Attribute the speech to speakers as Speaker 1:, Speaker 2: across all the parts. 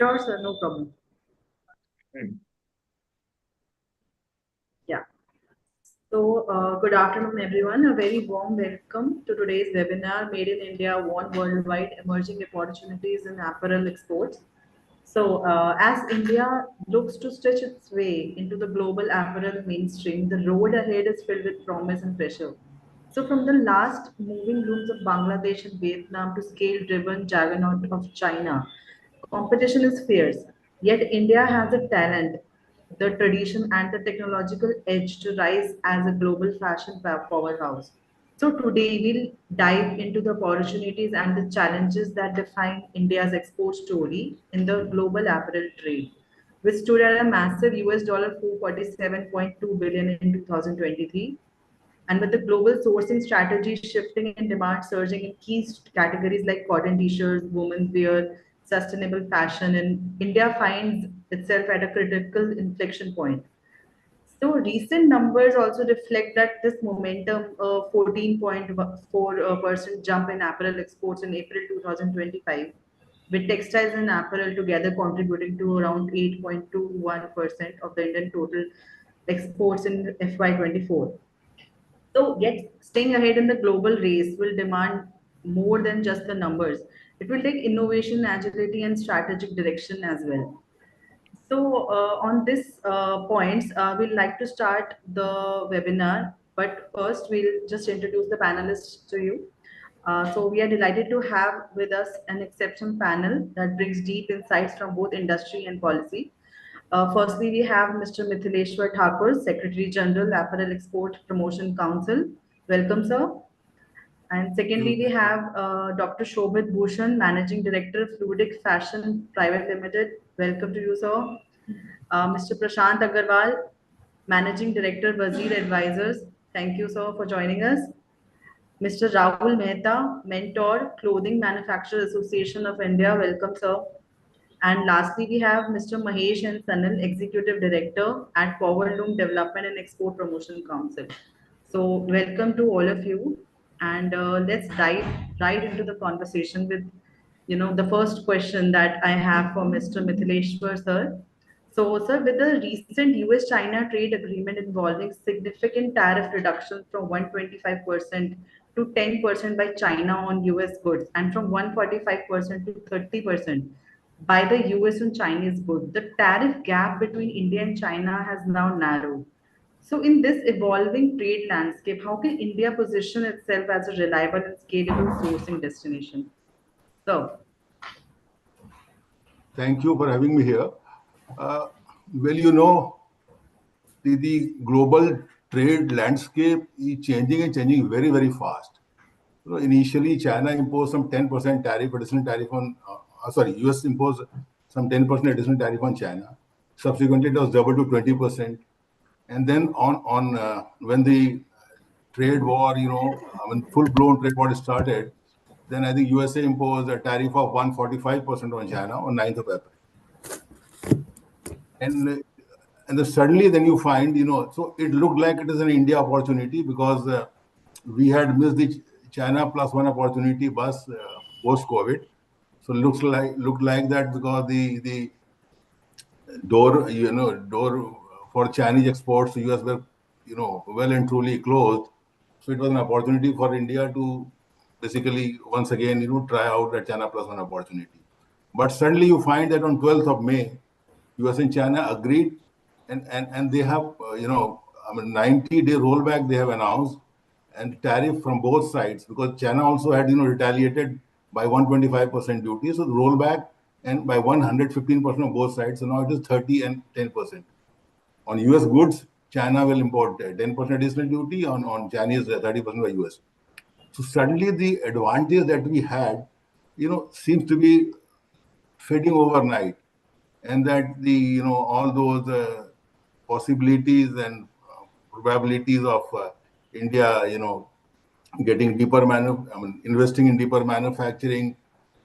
Speaker 1: Sure, sir, no problem. Yeah. So, good afternoon, everyone. A very warm welcome to today's webinar, Made in India, Won Worldwide, Emerging Opportunities in Apparel Exports. So, as India looks to stretch its way into the global apparel mainstream, the road ahead is filled with promise and pressure. So, from the last moving looms of Bangladesh and Vietnam to scale driven juggernaut of China, competition is fierce. Yet, India has the talent, the tradition, and the technological edge to rise as a global fashion powerhouse. So, today we'll dive into the opportunities and the challenges that define India's export story in the global apparel trade, which stood at a massive US dollar 447.2 billion in 2023, and with the global sourcing strategy shifting and demand surging in key categories like cotton t-shirts, women's wear, sustainable fashion, and India finds itself at a critical inflection point. So recent numbers also reflect that this momentum, 14.4% jump in apparel exports in April 2025, with textiles and apparel together contributing to around 8.21% of the Indian total exports in FY24. So, yet staying ahead in the global race will demand more than just the numbers. It will take innovation, agility, and strategic direction as well. So, on this points, we'd like to start the webinar. But first, we'll just introduce the panelists to you. So, we are delighted to have with us an exceptional panel that brings deep insights from both industry and policy. Firstly, we have Mr. Mithileshwar Thakur, Secretary General, Apparel Export Promotion Council. Welcome, sir. And secondly, we have Dr. Shobhit Bhushan, Managing Director, Fluidic Fashion Private Limited. Welcome to you, sir. Mr. Prashant Agarwal, Managing Director, Wazir Advisors. Thank you, sir, for joining us. Mr. Rahul Mehta, Mentor, Clothing Manufacturers Association of India. Welcome, sir. And lastly, we have Mr. Mahesh and Sanil, Executive Director at Powerloom Development and Export Promotion Council. So, welcome to all of you, and let's dive right into the conversation with, the first question that I have for Mr. Mithileshwar, sir. So, sir, with the recent US-China trade agreement involving significant tariff reductions from 125% to 10% by China on US goods and from 145% to 30% by the US on Chinese goods, the tariff gap between India and China has now narrowed. So, in this evolving trade landscape, how can India position itself as a reliable and scalable sourcing destination? So,
Speaker 2: Thank you for having me here. Well, the global trade landscape is changing and changing very, very fast. Initially, China imposed some 10% tariff, additional tariff on, US imposed some 10% additional tariff on China. Subsequently, it was doubled to 20%. And then when the trade war, when full-blown trade war started, then I think USA imposed a tariff of 145% on China on 9th of April. And then suddenly then you find, so it looked like it is an India opportunity because we had missed the China plus one opportunity bus post-COVID. So looked like that because the door for Chinese exports to US were, well and truly closed. So it was an opportunity for India to basically once again, try out that China plus one opportunity. But suddenly you find that on 12th of May, US and China agreed, and they have, 90-day rollback they have announced, and tariff from both sides because China also had, retaliated by 125% duty. So the rollback and by 115% on both sides. So now it is 30 and 10%. On US goods, China will import 10% additional duty. On Chinese, 30% by US. So suddenly the advantage that we had, seems to be fading overnight. And that all those possibilities and probabilities of India, getting deeper investing in deeper manufacturing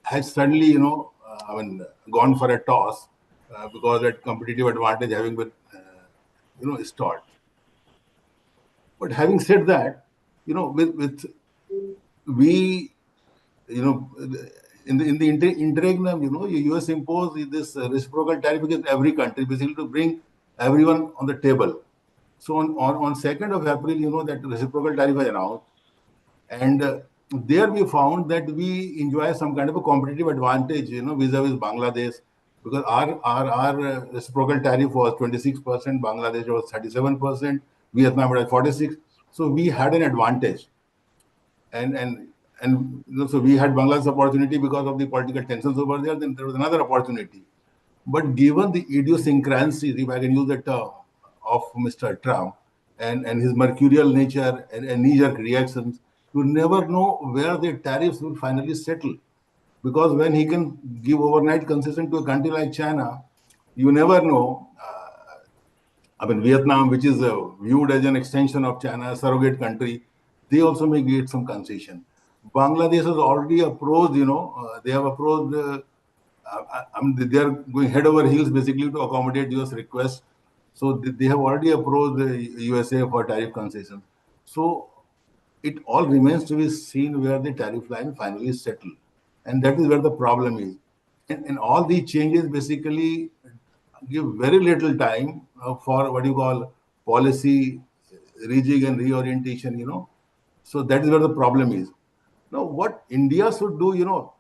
Speaker 2: has suddenly, gone for a toss because that competitive advantage having been, stalled. But having said that, with we, in the interregnum, US imposed this reciprocal tariff against every country, basically to bring everyone on the table. So on 2nd of April, that reciprocal tariff was announced, and there we found that we enjoy some kind of a competitive advantage, vis-a-vis Bangladesh, because our reciprocal tariff was 26%, Bangladesh was 37%, Vietnam was 46%. So we had an advantage, and so we had Bangladesh opportunity because of the political tensions over there. Then there was another opportunity, but given the idiosyncrasies, if I can use the term, of Mr. Trump and his mercurial nature and knee-jerk reactions, you never know where the tariffs will finally settle. Because when he can give overnight concession to a country like China, you never know. Vietnam, which is viewed as an extension of China, a surrogate country, they also may get some concession. Bangladesh has already approached, they have approached, they are going head over heels basically to accommodate US requests. So they have already approached the USA for tariff concessions. So it all remains to be seen where the tariff line finally settle. And that is where the problem is. And all these changes basically give very little time for what you call policy rejig and reorientation, So that is where the problem is. Now, what India should do,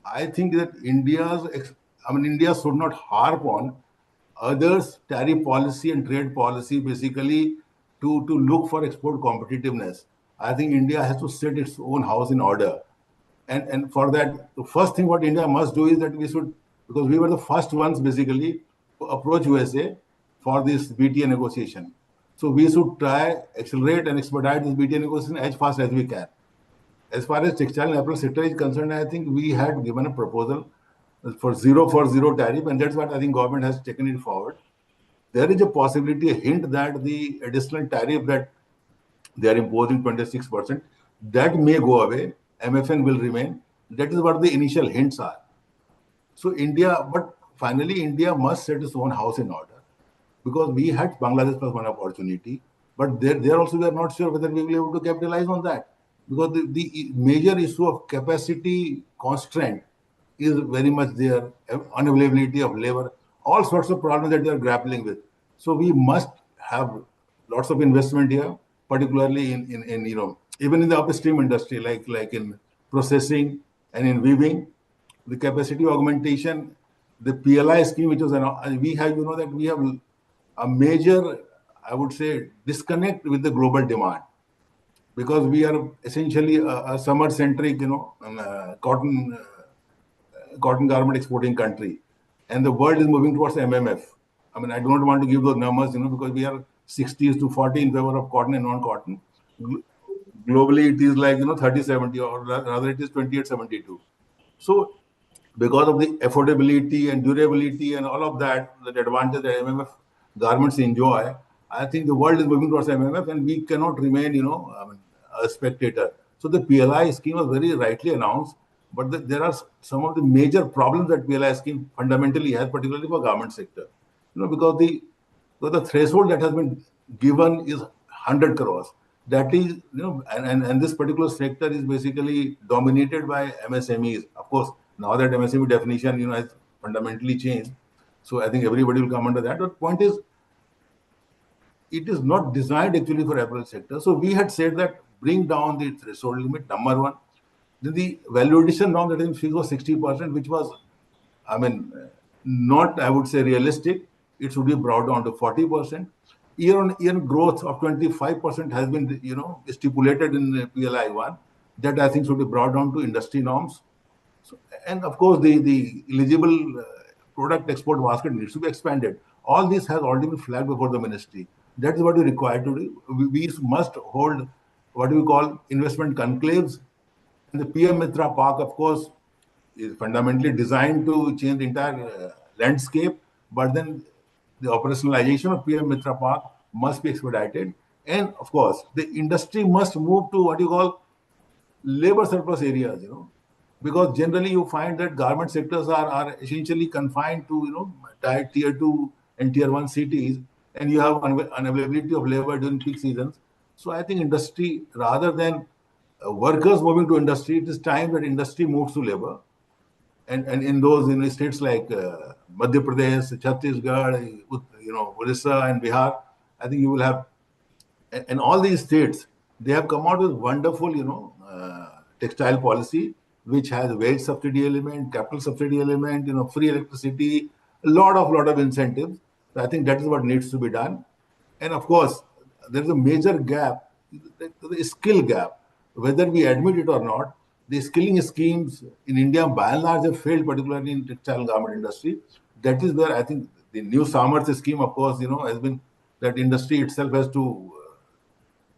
Speaker 2: I think that India should not harp on others' tariff policy and trade policy basically to look for export competitiveness. I think India has to set its own house in order. And for that, the first thing what India must do is that we should, because we were the first ones basically to approach USA for this BTA negotiation. So we should try, accelerate and expedite this BTA negotiation as fast as we can. As far as textile and apparel sector is concerned, I think we had given a proposal for zero tariff, and that's what I think government has taken it forward. There is a possibility, a hint that the additional tariff that they are imposing 26%, that may go away. MFN will remain. That is what the initial hints are. So but finally India must set its own house in order, because we had Bangladesh plus one opportunity, but there also we are not sure whether we will be able to capitalize on that, because the major issue of capacity constraint is very much there, unavailability of labor, all sorts of problems that they are grappling with. So we must have lots of investment here, particularly in even in the upstream industry, like in processing and in weaving, the capacity augmentation, the PLI scheme, which was we have, that we have a major, I would say, disconnect with the global demand, because we are essentially a summer-centric, cotton garment exporting country, and the world is moving towards MMF. I do not want to give those numbers, because we are 60s to 40 in favor of cotton and non-cotton. Globally, it is like 30-70, or rather it is 28-72. So because of the affordability and durability and all of that, the advantage that MMF garments enjoy, I think the world is moving towards MMF, and we cannot remain, a spectator. So the PLI scheme was very rightly announced, but there are some of the major problems that PLI scheme fundamentally has, particularly for garment sector. Because the threshold that has been given is 100 crores. That is, and this particular sector is basically dominated by MSMEs. Of course, now that MSME definition, has fundamentally changed. So I think everybody will come under that. But point is, it is not designed actually for apparel sector. So we had said that bring down the threshold limit, number one. Then the value addition norm that is fixed was 60%, which was, not, I would say, realistic. It should be brought down to 40%. Year-on-year growth of 25% has been, stipulated in the PLI 1. That I think should be brought down to industry norms. So, and of course, the eligible product export basket needs to be expanded. All this has already been flagged before the ministry. That is what we require to do. We must hold what we call investment conclaves. And the PM Mitra Park, of course, is fundamentally designed to change the entire landscape. But then the operationalization of PM Mitra Park must be expedited. And of course, the industry must move to what you call labor surplus areas, because generally you find that garment sectors are essentially confined to, tier 2 and tier 1 cities, and you have unavailability of labor during peak seasons. So I think industry, rather than workers moving to industry, it is time that industry moves to labor. and in those states like Madhya Pradesh, Chhattisgarh, Orissa and Bihar, I think you will have, and all these states, they have come out with wonderful, textile policy, which has wage subsidy element, capital subsidy element, free electricity, a lot of incentives. So I think that is what needs to be done. And of course, there is a major gap, the skill gap, whether we admit it or not. The skilling schemes in India, by and large, have failed, particularly in textile and garment industry. That is where I think the new Samars scheme, of course, has been that industry itself has to.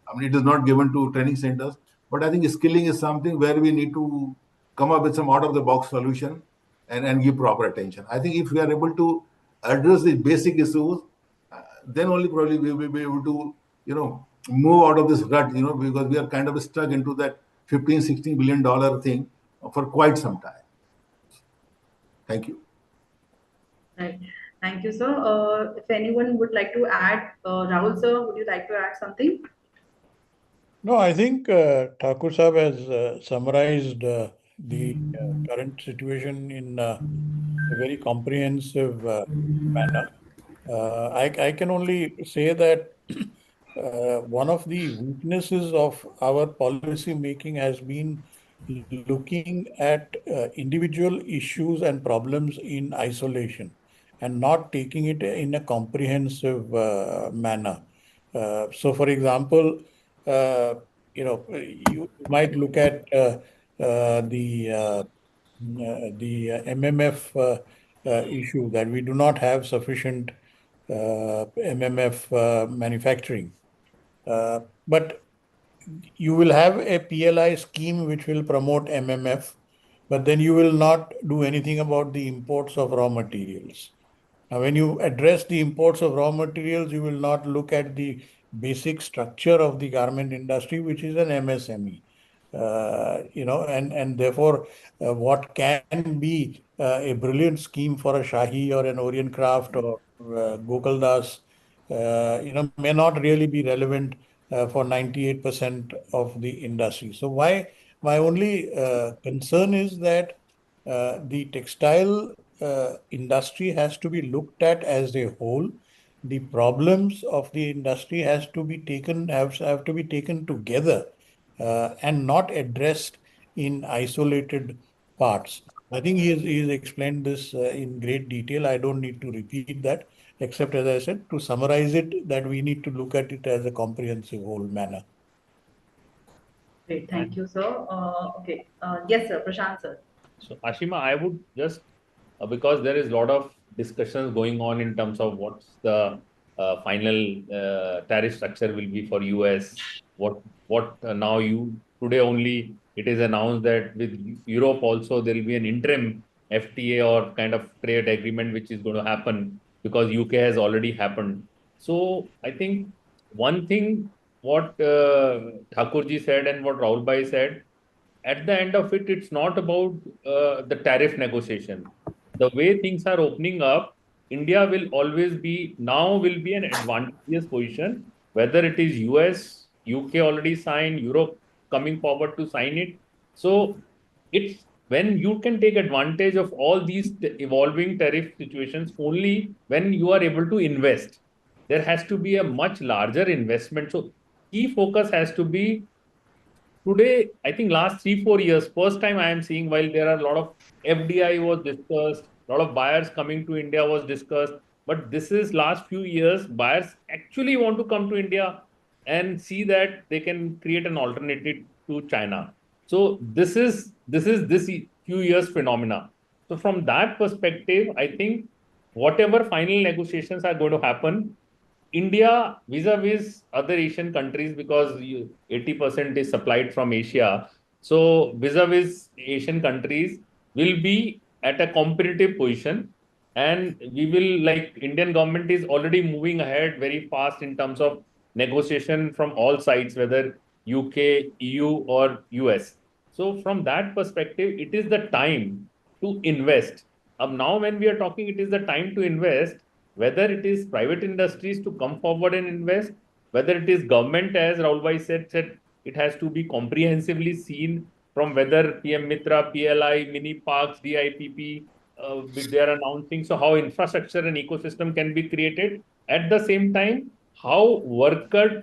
Speaker 2: I mean, it is not given to training centers, but I think skilling is something where we need to come up with some out of the box solution and give proper attention. I think if we are able to address the basic issues, then only probably we will be able to, move out of this rut, because we are kind of stuck into that 15, $16 billion thing for quite some time. Thank you.
Speaker 1: Right. Thank you, sir. If anyone would like to add, Rahul sir, would you like to add something?
Speaker 3: No, I think Thakur Sahab has summarized the current situation in a very comprehensive manner. I can only say that one of the weaknesses of our policy making has been looking at individual issues and problems in isolation and not taking it in a comprehensive manner. So, for example, uh, you might look at the MMF issue, that we do not have sufficient MMF manufacturing. But you will have a PLI scheme which will promote MMF, but then you will not do anything about the imports of raw materials. Now, when you address the imports of raw materials, you will not look at the basic structure of the garment industry, which is an MSME. And therefore, what can be a brilliant scheme for a Shahi or an Orient Craft or Gokaldas, may not really be relevant for 98% of the industry. So my only concern is that the textile industry has to be looked at as a whole. The problems of the industry have to be taken together and not addressed in isolated parts. I think he has explained this in great detail. I don't need to repeat that, except, as I said, to summarize it, that we need to look at it as a comprehensive whole manner.
Speaker 1: Great. Thank you, sir. Okay. Yes, sir. Prashant, sir.
Speaker 4: So, Ashima, I would just, because there is a lot of discussions going on in terms of what's the final tariff structure will be for US. What now today only it is announced that with Europe also there will be an interim FTA or kind of trade agreement which is going to happen because UK has already happened. So I think one thing what Thakurji said and what Rahul Bhai said, at the end of it, it's not about the tariff negotiation. The way things are opening up, India will always be, now will be an advantageous position, whether it is US, UK already signed, Europe coming forward to sign it. So it's when you can take advantage of all these evolving tariff situations only when you are able to invest. There has to be a much larger investment. So key focus has to be today, I think last 3, 4 years, first time I am seeing while there are a lot of FDI was discussed, a lot of buyers coming to India was discussed. But this is last few years, buyers actually want to come to India and see that they can create an alternative to China. So this few years phenomena. So from that perspective, I think whatever final negotiations are going to happen, India vis-a-vis other Asian countries, because 80% is supplied from Asia. So vis-a-vis Asian countries will be at a competitive position. And we will, like Indian government is already moving ahead very fast in terms of negotiation from all sides, whether UK, EU or US. So from that perspective, it is the time to invest. Now when we are talking, it is the time to invest, whether it is private industries to come forward and invest, whether it is government, as Rahul Bhai said it has to be comprehensively seen from whether PM Mitra, PLI, mini parks, DIPP, they are announcing. So how infrastructure and ecosystem can be created. At the same time, how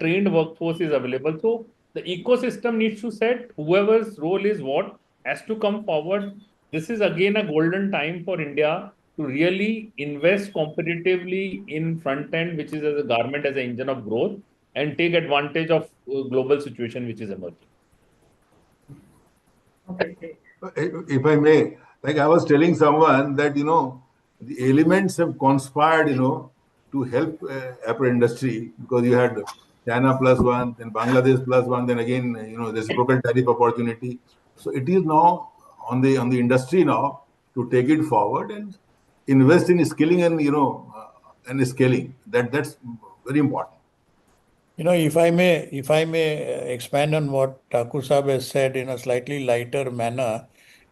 Speaker 4: trained workforce is available. So the ecosystem needs to set whoever's role is what has to come forward. This is again a golden time for India to really invest competitively in front end, which is as a garment, as an engine of growth, and take advantage of global situation which is emerging.
Speaker 1: Okay.
Speaker 2: If I may, like I was telling someone that, the elements have conspired, to help apparel industry, because you had China plus one, then Bangladesh plus one, then again, reciprocal tariff opportunity. So it is now on the industry now to take it forward and invest in skilling and, and scaling. That's very important.
Speaker 3: If I may expand on what Thakur Sahab has said in a slightly lighter manner,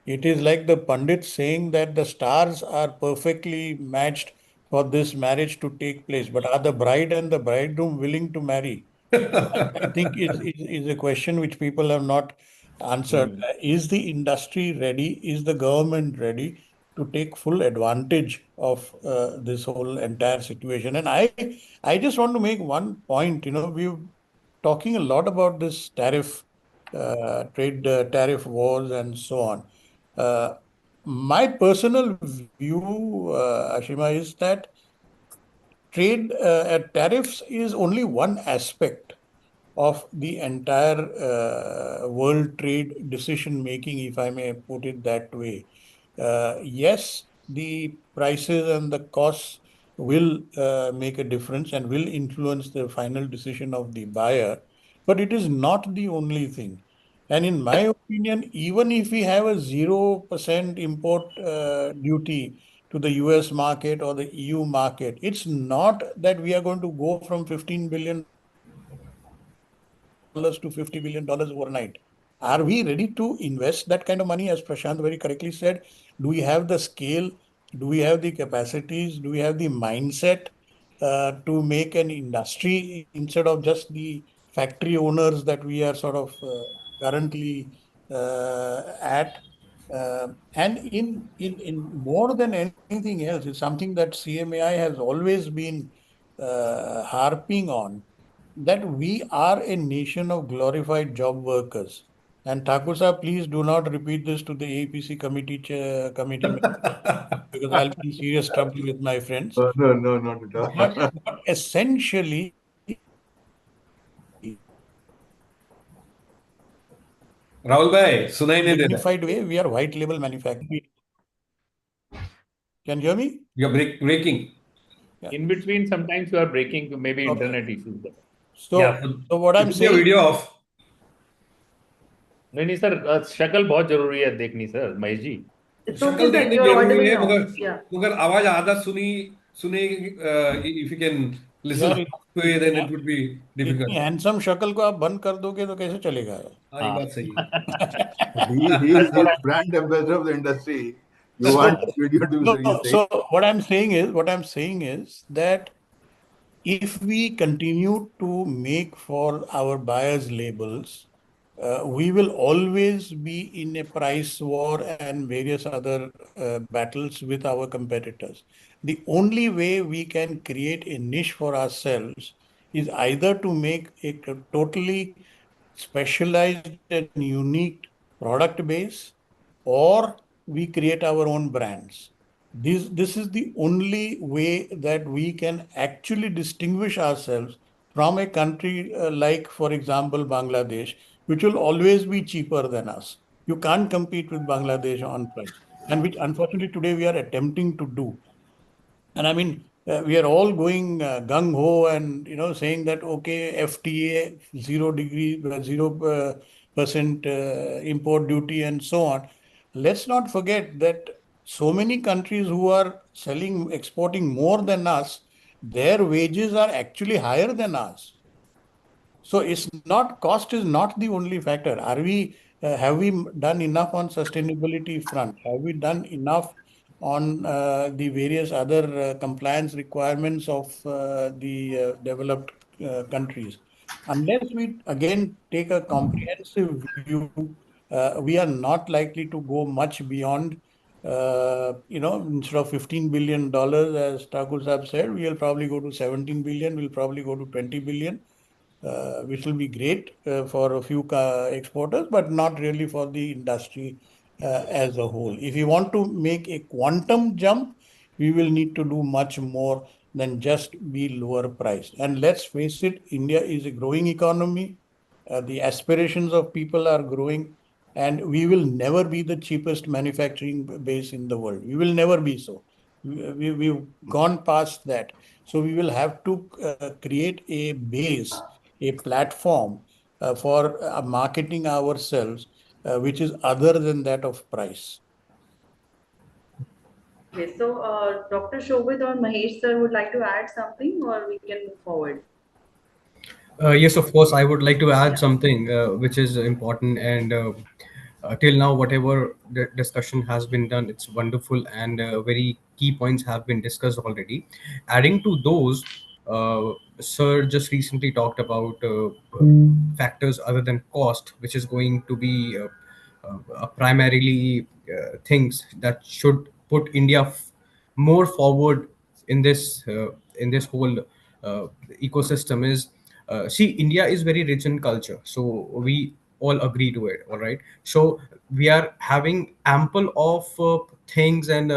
Speaker 3: it is like the Pandit saying that the stars are perfectly matched for this marriage to take place. But are the bride and the bridegroom willing to marry? I think is a question which people have not answered. Is the industry ready? Is the government ready to take full advantage of this whole entire situation? And I just want to make one point. We're talking a lot about this trade tariff wars and so on. My personal view, Ashima, is that trade tariffs is only one aspect of the entire world trade decision making, if I may put it that way. Yes, the prices and the costs will make a difference and will influence the final decision of the buyer, but it is not the only thing. And in my opinion, even if we have a 0% import duty to the US market or the EU market, it's not that we are going to go from $15 billion to $50 billion overnight. Are we ready to invest that kind of money? As Prashant very correctly said, do we have the scale? Do we have the capacities? Do we have the mindset to make an industry instead of just the factory owners that we are sort of currently at? And in more than anything else, it's something that CMAI has always been harping on, that we are a nation of glorified job workers. And Thakur Sahab, please do not repeat this to the APC committee members, because I'll be in serious trouble with my friends.
Speaker 2: No, no, not at all.
Speaker 3: But essentially,
Speaker 5: Rahul भाई सुनाई नहीं दे रहा
Speaker 3: dignified way, we are white label manufacturing. Can you hear me?
Speaker 5: You're breaking.
Speaker 3: Yeah.
Speaker 4: In between, sometimes you are breaking, maybe
Speaker 3: Okay.
Speaker 4: internet issues.
Speaker 3: So what I'm
Speaker 5: Put your
Speaker 3: saying,
Speaker 5: video off.
Speaker 4: नहीं sir शक्ल बहुत जरूरी है देखनी sir Mahesh ji
Speaker 1: It's okay,
Speaker 5: शक्ल
Speaker 1: sir.
Speaker 5: देखनी
Speaker 1: You're
Speaker 5: जरूरी
Speaker 1: audible
Speaker 5: है
Speaker 1: now. Yeah.
Speaker 5: मगर आवाज आधा सुनी if you can listen
Speaker 3: यार,
Speaker 5: to it, then it would be difficult.
Speaker 3: इतनी हैंडसम शक्ल को आप बंद कर दोगे तो कैसे चलेगा?
Speaker 5: हाँ ये बात सही है.
Speaker 2: He's brand ambassador of the industry. You want video to
Speaker 3: No,
Speaker 2: you say?
Speaker 3: so what I'm saying is that if we continue to make for our buyers labels, we will always be in a price war and various other battles with our competitors. The only way we can create a niche for ourselves is either to make a totally specialized and unique product base, or we create our own brands. This is the only way that we can actually distinguish ourselves from a country like, for example, Bangladesh, which will always be cheaper than us. You can't compete with Bangladesh on price, and which unfortunately today we are attempting to do. And I mean, we are all going gung ho and saying that okay, FTA 0% import duty and so on. Let's not forget that so many countries who are exporting more than us, their wages are actually higher than us. So it's not, cost is not the only factor. Have we done enough on sustainability front? Have we done enough on the various other compliance requirements of the developed countries? Unless we again take a comprehensive view we are not likely to go much beyond, instead of $15 billion, as Thakur Sahab said, we will probably go to 17 billion, we'll probably go to 20 billion, which will be great for a few exporters, but not really for the industry as a whole. If you want to make a quantum jump, we will need to do much more than just be lower priced. And let's face it, India is a growing economy. The aspirations of people are growing, and we will never be the cheapest manufacturing base in the world. We will never be so. We've gone past that. So we will have to create a base, a platform for marketing ourselves, which is other than that of price.
Speaker 1: Okay, so Dr. Shobit or Mahesh sir would like to add something, or we can move forward.
Speaker 6: Yes, of course. I would like to add
Speaker 1: Yeah.
Speaker 6: something which is important, and till now, whatever the discussion has been done, it's wonderful, and very key points have been discussed already. Adding to those, Sir just recently talked about factors other than cost, which is going to be primarily things that should put India more forward in this whole uh, ecosystem. Is see, India is very rich in culture, so we all agree to it, all right? So we are having ample of things, and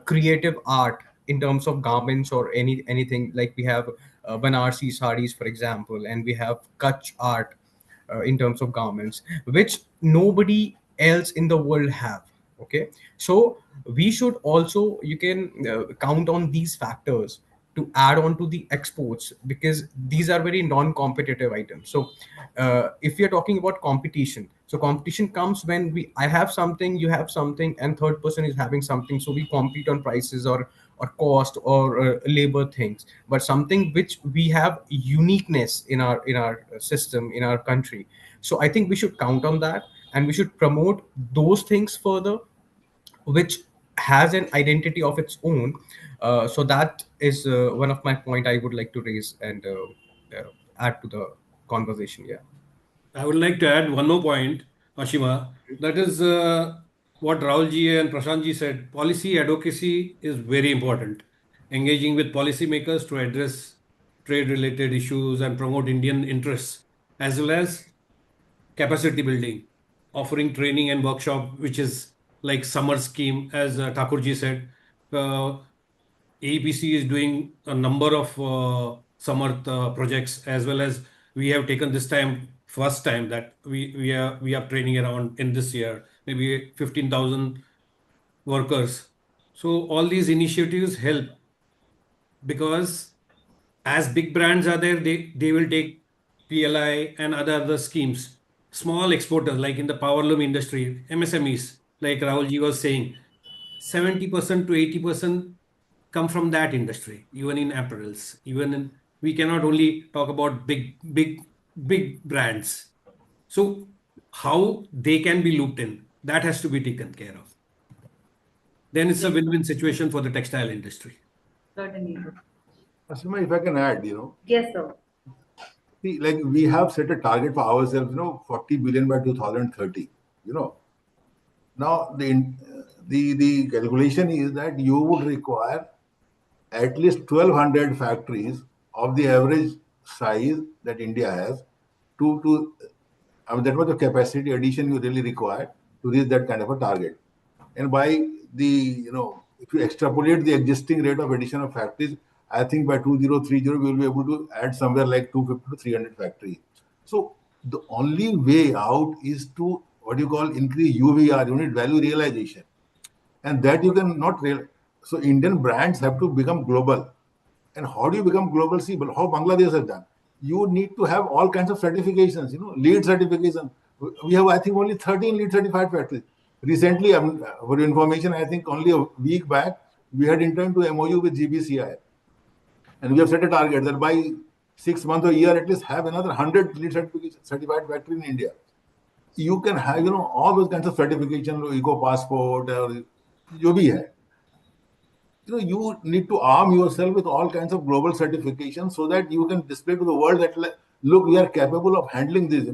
Speaker 6: creative art in terms of garments or anything. Like we have Banarsi sarees, for example, and we have Kutch art in terms of garments, which nobody else in the world have. Okay, so we should also, you can count on these factors to add on to the exports, because these are very non-competitive items. So if we are talking about competition, so competition comes when I have something, you have something, and third person is having something, so we compete on prices or cost or labor things. But something which we have uniqueness in our system, in our country, so I think we should count on that, and we should promote those things further, which has an identity of its own. So that is one of my point I would like to raise and add to the conversation. Yeah.
Speaker 5: I would like to add one more point, Ashima. That is what Rahulji and Prashantji said. Policy advocacy is very important. Engaging with policymakers to address trade-related issues and promote Indian interests, as well as capacity building, offering training and workshop, which is like summer scheme, as Thakurji said. AEPC is doing a number of summer projects, as well as we have taken this time, first time that we are training around in this year, maybe 15,000 workers. So all these initiatives help, because as big brands are there, they will take PLI and other schemes. Small exporters, like in the powerloom industry, MSMEs, like Rahulji was saying, 70% to 80% come from that industry, even in apparels. Even in, we cannot only talk about big brands. So how they can be looped in, that has to be taken care of. Then it's a
Speaker 1: Yes, sir.
Speaker 5: win-win situation for the textile industry.
Speaker 1: Certainly, sir.
Speaker 2: Asima, if I can add,
Speaker 1: Yes, sir.
Speaker 2: see, like we have set a target for ourselves, 40 billion by 2030. You know, now the calculation is that you would require at least 1,200 factories of the average size that India has to I mean, that was the capacity addition you really require to reach that kind of a target. And by if you extrapolate the existing rate of addition of factories, I think by 2030 we will be able to add somewhere like 250 to 300 factories. So the only way out is to what you call increase UVR, unit value realization, and that you can not real. So Indian brands have to become global. And how do you become global? See, but how Bangladesh has done. You need to have all kinds of certifications, lead certification. We have, I think, only 13 lead certified factories. Recently, for your information, I think only a week back, we had entered into MOU with GBCI. And we have set a target that by 6 months or a year, at least have another 100 lead certified factories in India. You can have, all those kinds of certification, eco passport, or जो भी है. You need to arm yourself with all kinds of global certifications so that you can display to the world that look, we are capable of handling this.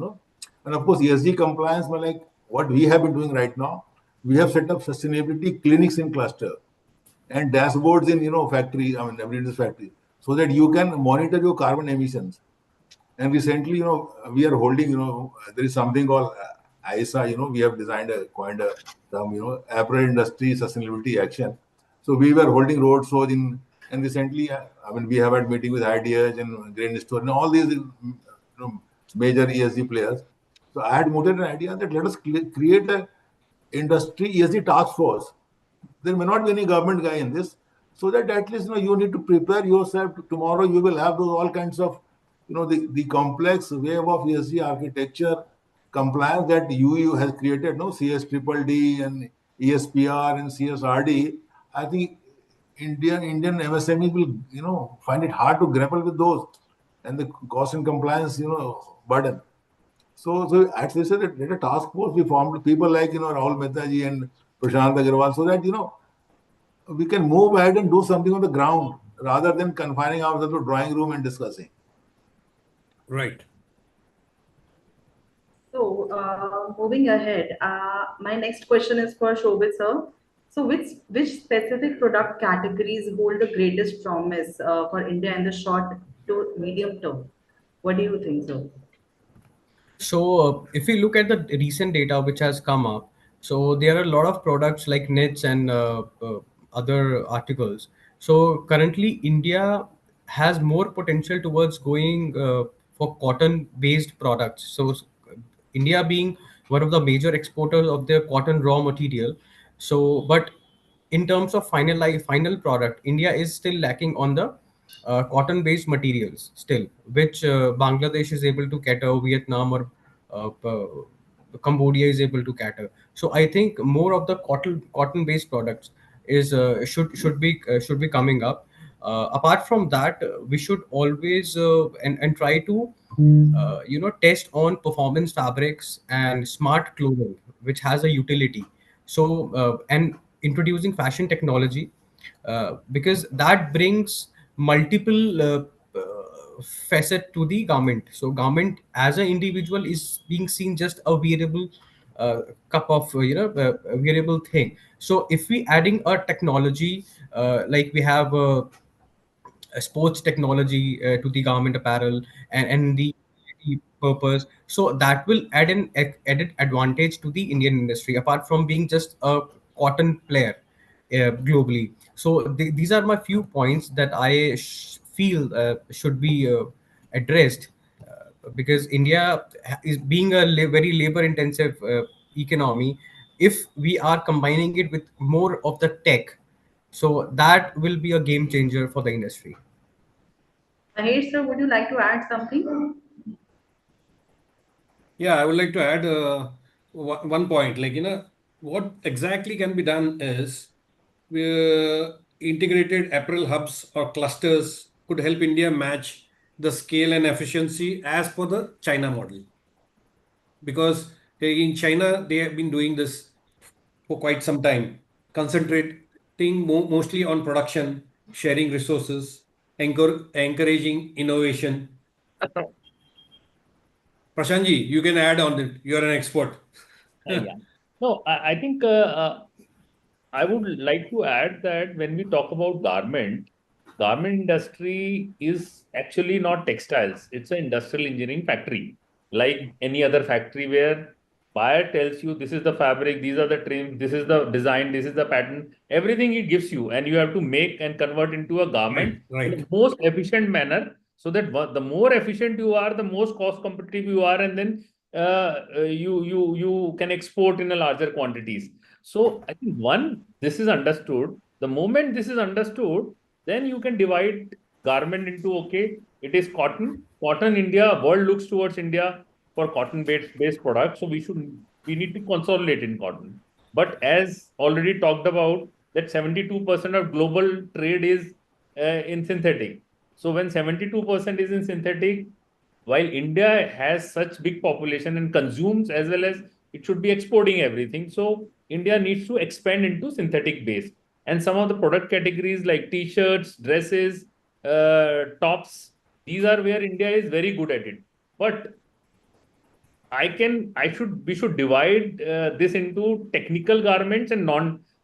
Speaker 2: And of course, ESG compliance, well, like what we have been doing right now, we have set up sustainability clinics in cluster and dashboards in factory, I mean every factory, so that you can monitor your carbon emissions. And recently, we are holding, there is something called ISA, we have coined a term, Apparel Industry Sustainability Action. So we were holding road shows and recently, I mean, we have had meeting with IDH and Grain Store and all these major ESG players. So I had mooted an idea that let us create a industry ESG task force. There may not be any government guy in this, so that at least you need to prepare yourself. Tomorrow you will have those all kinds of the complex wave of ESG architecture compliance that EU has created. No CS triple D and ESPR and CSRD. I think Indian MSMEs will find it hard to grapple with those and the cost and compliance burden. So at least at a task force we formed people like Rahul Mehtaji and Prashant Agarwal, so that we can move ahead and do something on the ground rather than confining ourselves to drawing room and discussing.
Speaker 5: Right.
Speaker 1: So, moving ahead, my next question is for Shobit sir. So, which specific product categories hold the greatest promise for India in the short to medium term? What do you think, sir?
Speaker 6: So, if we look at the recent data which has come up, so there are a lot of products like knits and other articles. So, currently, India has more potential towards going for cotton-based products. So, India being one of the major exporters of their cotton raw material. So, but in terms of final product, India is still lacking on the cotton based materials still, which Bangladesh is able to cater, Vietnam or Cambodia is able to cater. So I think more of the cotton based products is should be coming up. Apart from that, we should always and try to test on performance fabrics and smart clothing which has a utility. So and introducing fashion technology, because that brings multiple facet to the garment. So garment as an individual is being seen just a wearable cup of a wearable thing. So if we adding a technology like we have sports technology to the garment apparel and the purpose, so that will add an added advantage to the Indian industry apart from being just a cotton player globally. So these are my few points that I feel should be addressed, because India is being a very labor intensive economy. If we are combining it with more of the tech, so that will be a game changer for the industry.
Speaker 1: Mahesh sir, would you like to add something?
Speaker 5: Yeah, I would like to add one point. Like, what exactly can be done is integrated apparel hubs or clusters could help India match the scale and efficiency as per the China model. Because in China, they have been doing this for quite some time, concentrating mostly on production, sharing resources, encouraging innovation. Prashantji, you can add on it. You are an expert.
Speaker 4: Yeah. No, I think I would like to add that when we talk about garment industry is actually not textiles. It's an industrial engineering factory, like any other factory where buyer tells you this is the fabric, these are the trims, this is the design, this is the pattern, everything it gives you, and you have to make and convert into a
Speaker 5: Right,
Speaker 4: garment in
Speaker 5: right.
Speaker 4: the most efficient manner, so that the more efficient you are, the most cost competitive you are, and then you can export in a larger quantities. So I think this is understood. The moment this is understood, then you can divide garment into, okay, it is cotton. Cotton India, world looks towards India for cotton based products. So we need to consolidate in cotton. But as already talked about, that 72% of global trade is in synthetic. So when 72% is in synthetic, while India has such big population and consumes as well as it should be exporting everything. So India needs to expand into synthetic base. And some of the product categories like t-shirts, dresses, tops, these are where India is very good at it. But we should divide this into technical garments and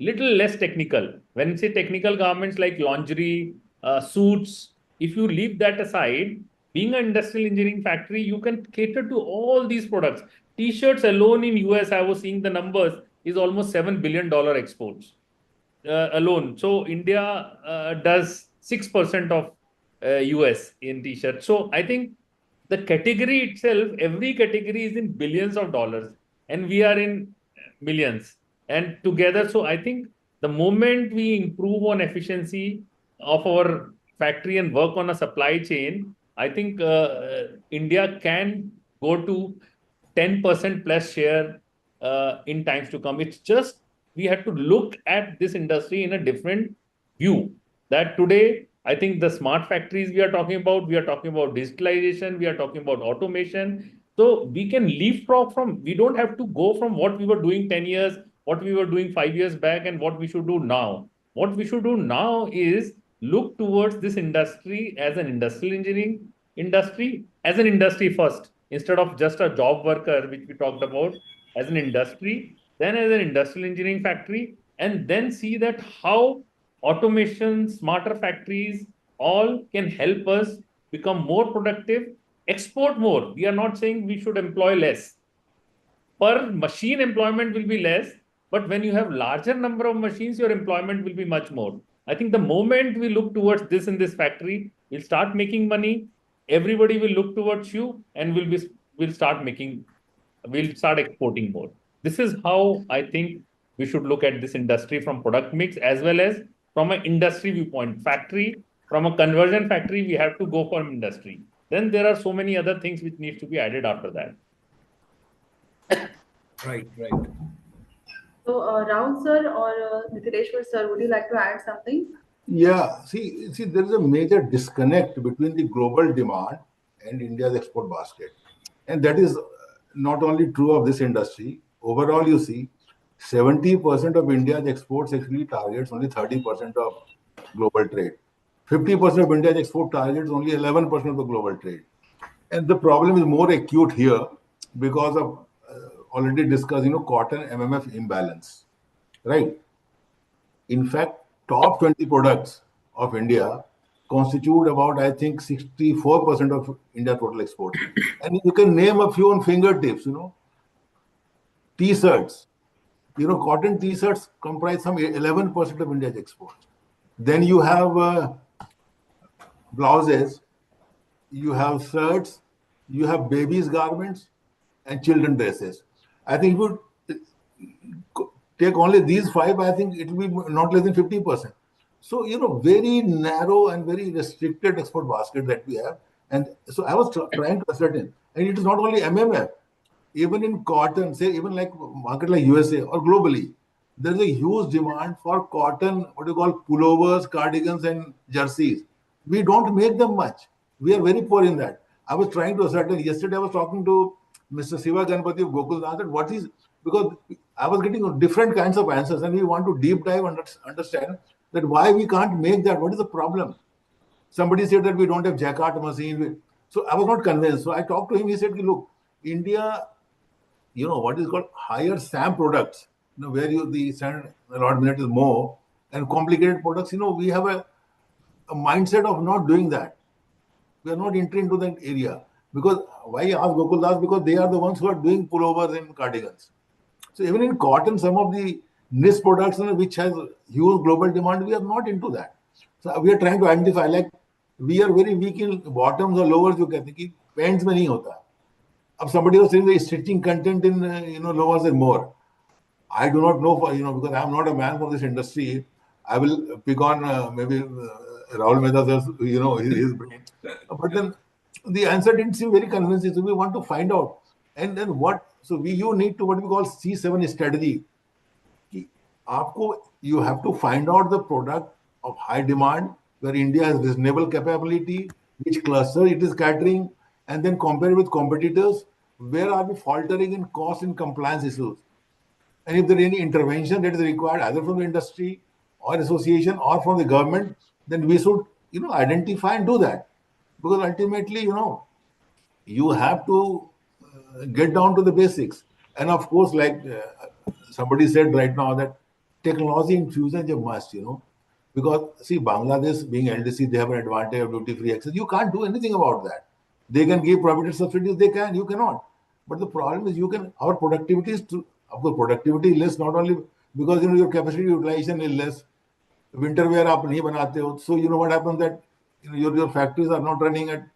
Speaker 4: little less technical. When you say technical garments like lingerie, suits, if you leave that aside, being an industrial engineering factory, you can cater to all these products. T-shirts alone in US, I was seeing the numbers, is almost $7 billion exports alone. So India does 6% of US in t-shirts. So I think the category itself, every category is in billions of dollars, and we are in millions. And together, so I think the moment we improve on efficiency of our factory and work on a supply chain, I think India can go to 10% plus share in times to come. It's just we have to look at this industry in a different view. That today, I think the smart factories we are talking about digitalization, we are talking about automation. So we can leapfrog from, we don't have to go from what we were doing 10 years, what we were doing 5 years back, and what we should do now. What we should do now is look towards this industry as an industrial engineering industry, as an industry first, instead of just a job worker, which we talked about, as an industry, then as an industrial engineering factory, and then see that how automation, smarter factories, all can help us become more productive, export more. We are not saying we should employ less. Per machine employment will be less, but when you have larger number of machines, your employment will be much more. I think the moment we look towards this in this factory, we'll start making money. Everybody will look towards you, and we'll start exporting more. This is how I think we should look at this industry from product mix as well as from an industry viewpoint. Factory, from a conversion factory, we have to go for industry. Then there are so many other things which needs to be added after that.
Speaker 5: Right.
Speaker 1: So, Rahul sir or Nikiteshwar sir, would you like to add something?
Speaker 2: Yeah, see, there is a major disconnect between the global demand and India's export basket. And that is not only true of this industry. Overall, you see, 70% of India's exports actually targets only 30% of global trade. 50% of India's export targets only 11% of the global trade. And the problem is more acute here because of already discussed, cotton MMF imbalance, right? In fact, top 20 products of India constitute about, I think, 64% of India total export. And you can name a few on fingertips, T-shirts. Cotton T-shirts comprise some 11% of India's exports. Then you have blouses, you have shirts, you have babies' garments, and children dresses. I think if you take only these five, I think it will be not less than 50%. So, very narrow and very restricted export basket that we have. And so I was trying to ascertain, and it is not only MMF, even in cotton, say, even like market like USA or globally, there is a huge demand for cotton, what you call pullovers, cardigans, and jerseys. We don't make them much. We are very poor in that. I was trying to ascertain. Yesterday, I was talking to Mr. Siva Ganpati of Gokuldas, that what is, because I was getting different kinds of answers, and we want to deep dive and understand that why we can't make that. What is the problem? Somebody said that we don't have jacquard machine. So I was not convinced. So I talked to him. He said, look, India, what is called higher SAM products, where the standard allotment minute is more, and complicated products, we have a mindset of not doing that. We are not entering into that area. Because why I ask Gokuldas? Because they are the ones who are doing pullovers and cardigans. So even in cotton, some of the niche products, which has huge global demand, we are not into that. So we are trying to identify, like, we are very weak in bottoms or lowers. You can think pants mein nahi hota. If somebody was saying the stitching content in lowers is more. I do not know, because I am not a man for this industry. I will pick on maybe Rahul Mehta's, his brain. But then the answer didn't seem very convincing. So we want to find out. And then what? So you need to what we call C7 strategy. You have to find out the product of high demand where India has reasonable capability, which cluster it is catering, and then compare it with competitors. Where are we faltering in cost and compliance issues? And if there is any intervention that is required either from the industry or association or from the government, then we should identify and do that. Because ultimately, you have to get down to the basics. And of course, like somebody said right now, that technology infusion is a must, because see, Bangladesh being LDC, they have an advantage of duty-free access. You can't do anything about that. They can give property subsidies, they can, you cannot. But the problem is our productivity is of course, productivity is less, not only because your capacity utilization is less. Winter wear आप नहीं बनाते हो, so you know what happens, that your factories are not running at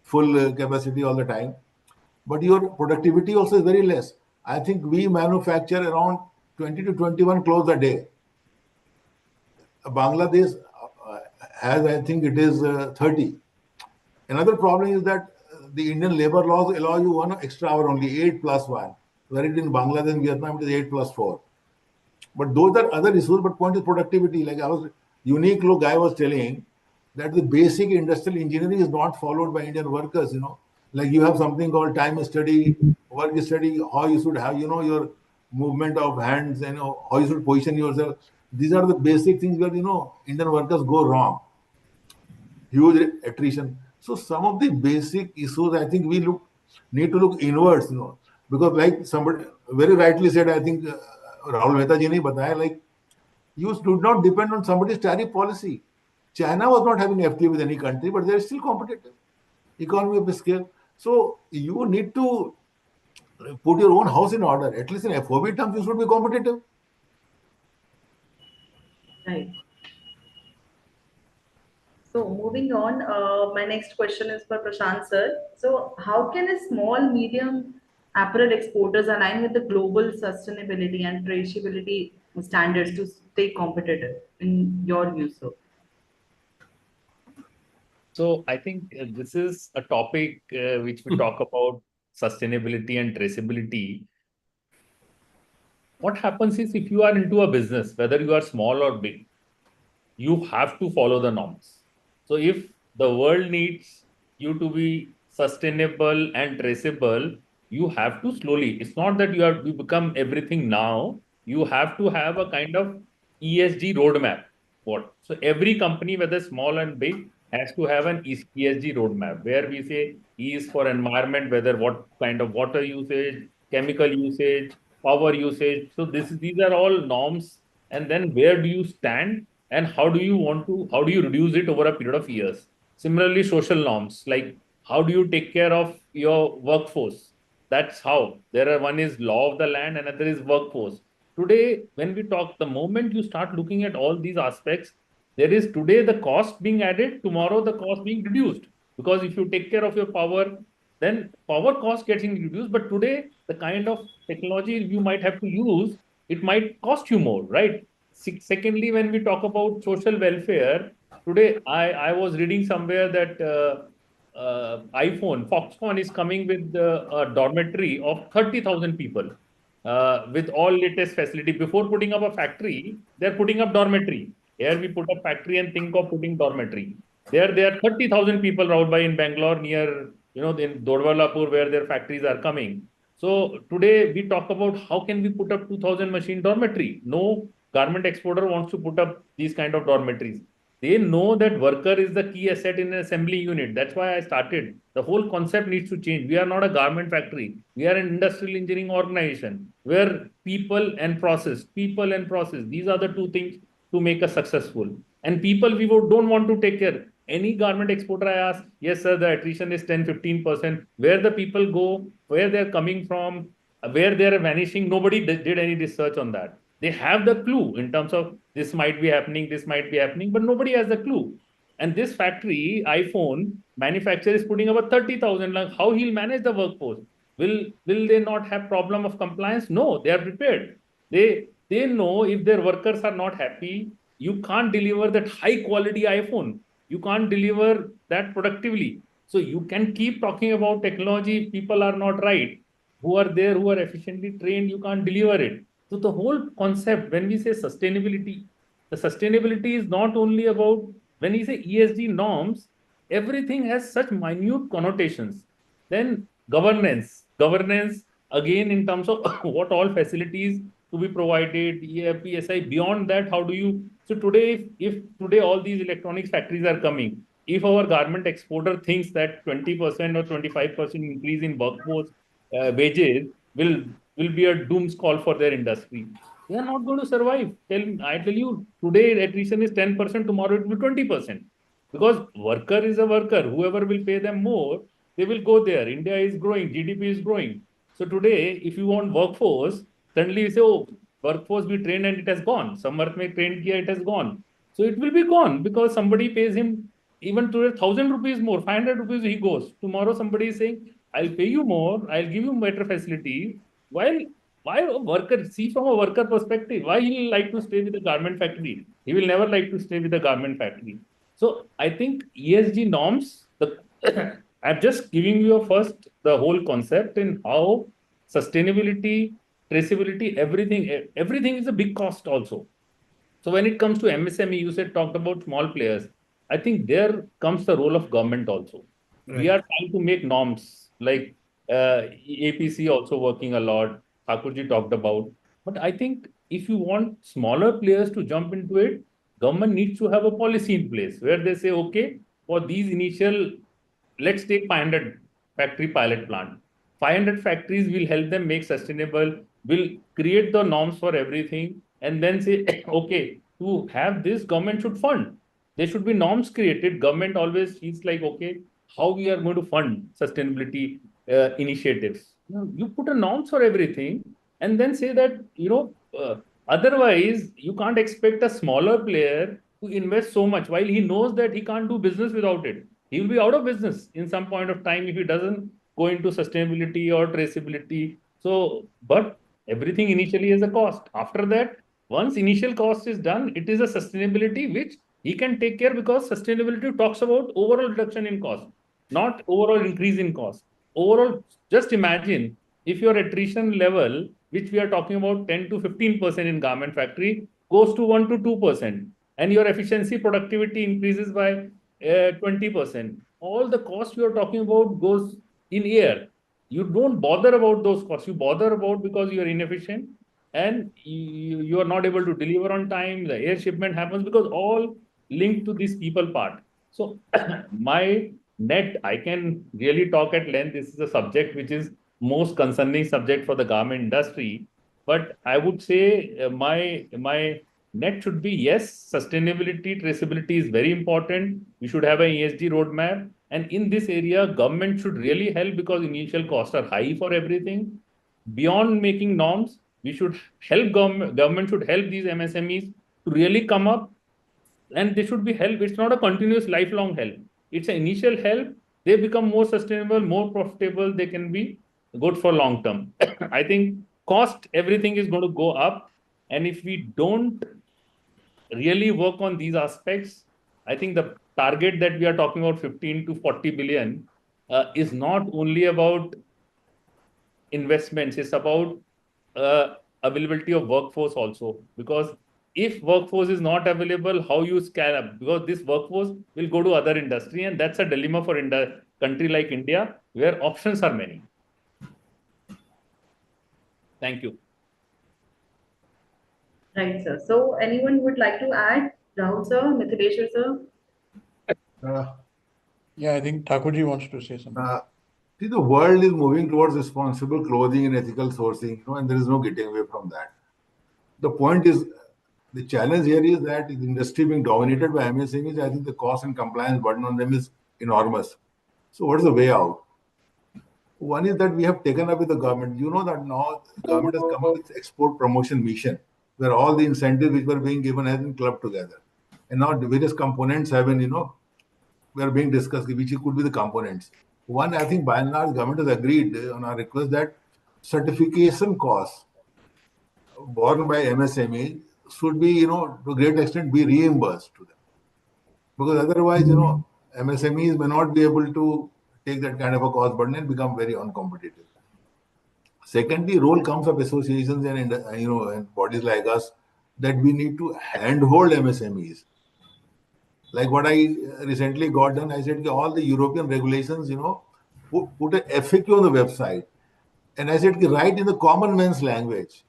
Speaker 2: full capacity all the time, but your productivity also is very less. I think we manufacture around 20 to 21 clothes a day. Bangladesh has, I think it is 30. Another problem is that the Indian labor laws allow you one extra hour only, 8+1, whereas in Bangladesh and Vietnam it is 8+4. But those are other issues. But point is productivity. Like unique guy was telling that the basic industrial engineering is not followed by Indian workers. Like you have something called time study, work study, how you should have, your movement of hands, and how you should position yourself. These are the basic things where Indian workers go wrong. Huge attrition. So some of the basic issues, I think we need to look inwards, because like somebody very rightly said, I think Rahul Mehta ji ne bataya, like you do not depend on somebody's tariff policy. China was not having FTA with any country, but they are still competitive. Economy of scale. So you need to put your own house in order. At least in FOB terms, you should be competitive.
Speaker 1: Right. So moving on, my next question is for Prashant sir. So how can a small, medium apparel exporters align with the global sustainability and traceability standards to stay competitive, in your view, sir?
Speaker 4: So I think this is a topic which we talk about sustainability and traceability. What happens is, if you are into a business, whether you are small or big, you have to follow the norms. So if the world needs you to be sustainable and traceable, you have to slowly. It's not that you become everything now. You have to have a kind of ESG roadmap. So every company, whether small and big, has to have an ESG roadmap, where we say E is for environment, whether what kind of water usage, chemical usage, power usage. So these are all norms. And then where do you stand? And how do you reduce it over a period of years? Similarly, social norms, like how do you take care of your workforce? That's how. One is law of the land, another is workforce. Today, when we talk, the moment you start looking at all these aspects, there is today the cost being added, tomorrow the cost being reduced. Because if you take care of your power, then power cost getting reduced. But today, the kind of technology you might have to use, it might cost you more, right? Secondly, when we talk about social welfare, today I was reading somewhere that Foxconn is coming with a dormitory of 30,000 people with all latest facility. Before putting up a factory, they're putting up dormitory. Here we put a factory and think of putting dormitory. There are 30,000 people, Rahul bhai, in Bangalore, near, in Dodwallapur, where their factories are coming. So today we talk about how can we put up 2,000 machine dormitory. No garment exporter wants to put up these kind of dormitories. They know that worker is the key asset in an assembly unit. That's why I started. The whole concept needs to change. We are not a garment factory. We are an industrial engineering organization where people and process, these are the two things to make us successful. And people, we don't want to take care. Any garment exporter I ask, yes, sir, the attrition is 10-15%. Where the people go, where they're coming from, where they're vanishing, nobody did any research on that. They have the clue in terms of this might be happening, but nobody has the clue. And this factory, iPhone manufacturer, is putting up a 30,000. Like, how he'll manage the workforce? Will they not have problem of compliance? No, they are prepared. They know if their workers are not happy, you can't deliver that high quality iPhone. You can't deliver that productively. So you can keep talking about technology. If people are not right, who are there, who are efficiently trained, you can't deliver it. So the whole concept, when we say sustainability, the sustainability is not only about, when we say ESG norms, everything has such minute connotations. Then governance again, in terms of what all facilities to be provided, PSI, beyond that, how do you, so today, if today all these electronics factories are coming, if our garment exporter thinks that 20% or 25% increase in workforce wages will be a doom call for their industry. They are not going to survive. I tell you, today attrition is 10%, tomorrow it will be 20%. Because worker is a worker. Whoever will pay them more, they will go there. India is growing, GDP is growing. So today, if you want workforce, suddenly you say, oh, workforce we trained and it has gone. Samarth mein trained kiya, it has gone. So it will be gone because somebody pays him even today 1,000 rupees more, 500 rupees he goes. Tomorrow somebody is saying, I'll pay you more, I'll give you better facility. Why a worker, see from a worker perspective, why he will like to stay with the garment factory? He will never like to stay with the garment factory. So I think ESG norms, I'm just giving you a first, the whole concept in how sustainability, traceability, everything is a big cost also. So when it comes to MSME, you said talked about small players. I think there comes the role of government also. We
Speaker 5: Right.
Speaker 4: are trying to make norms like APC also working a lot. Thakurji talked about. But I think if you want smaller players to jump into it, government needs to have a policy in place where they say, okay, for these initial, let's take 500 factory pilot plant. 500 factories will help them make sustainable, will create the norms for everything, and then say, okay, to have this, government should fund. There should be norms created. Government always feels like, okay, how we are going to fund sustainability initiatives. You put a norms for everything, and then say that, otherwise, you can't expect a smaller player to invest so much while he knows that he can't do business without it. He will be out of business in some point of time if he doesn't go into sustainability or traceability. So, but everything initially has a cost. After that, once initial cost is done, it is a sustainability which he can take care, because sustainability talks about overall reduction in cost, not overall increase in cost. Overall, just imagine if your attrition level, which we are talking about 10 to 15% in garment factory, goes to 1 to 2%, and your efficiency productivity increases by 20%. All the costs you are talking about goes in air. You don't bother about those costs. You bother about because you are inefficient and you are not able to deliver on time. The air shipment happens because all linked to this people part. So my net, I can really talk at length. This is a subject which is most concerning subject for the garment industry. But I would say my net should be, yes, sustainability, traceability is very important. We should have an ESG roadmap. And in this area, government should really help because initial costs are high for everything. Beyond making norms, we should help government should help these MSMEs to really come up, and they should be help. It's not a continuous lifelong help. It's an initial help. They become more sustainable, more profitable. They can be good for long term. I think cost, everything is going to go up. And if we don't really work on these aspects, I think the target that we are talking about 15 to 40 billion is not only about investments, it's about availability of workforce also. Because if workforce is not available, how you scale up? Because this workforce will go to other industry, and that's a dilemma for country like India, where options are many. Thank you.
Speaker 1: Right, sir. So anyone would like to add? Rahul sir, Mithileshwar sir?
Speaker 3: Yeah, I think Thakurji wants to say something.
Speaker 2: See, the world is moving towards responsible clothing and ethical sourcing, and there is no getting away from that. The point is, the challenge here is that the industry being dominated by MSMEs, I think the cost and compliance burden on them is enormous. So what is the way out? One is that we have taken up with the government. You know that now the government has come up with export promotion mission, where all the incentives which were being given have been clubbed together. And now the various components have been, we are being discussed, which could be the components. One, I think by and large, government has agreed on our request that certification costs borne by MSME should be, to a great extent, be reimbursed to them. Because otherwise, MSMEs may not be able to take that kind of a cost burden and become very uncompetitive. Secondly, role comes of associations and bodies like us that we need to handhold MSMEs. Like what I recently got done, I said that all the European regulations, put an FAQ on the website, and I said write in the common man's language,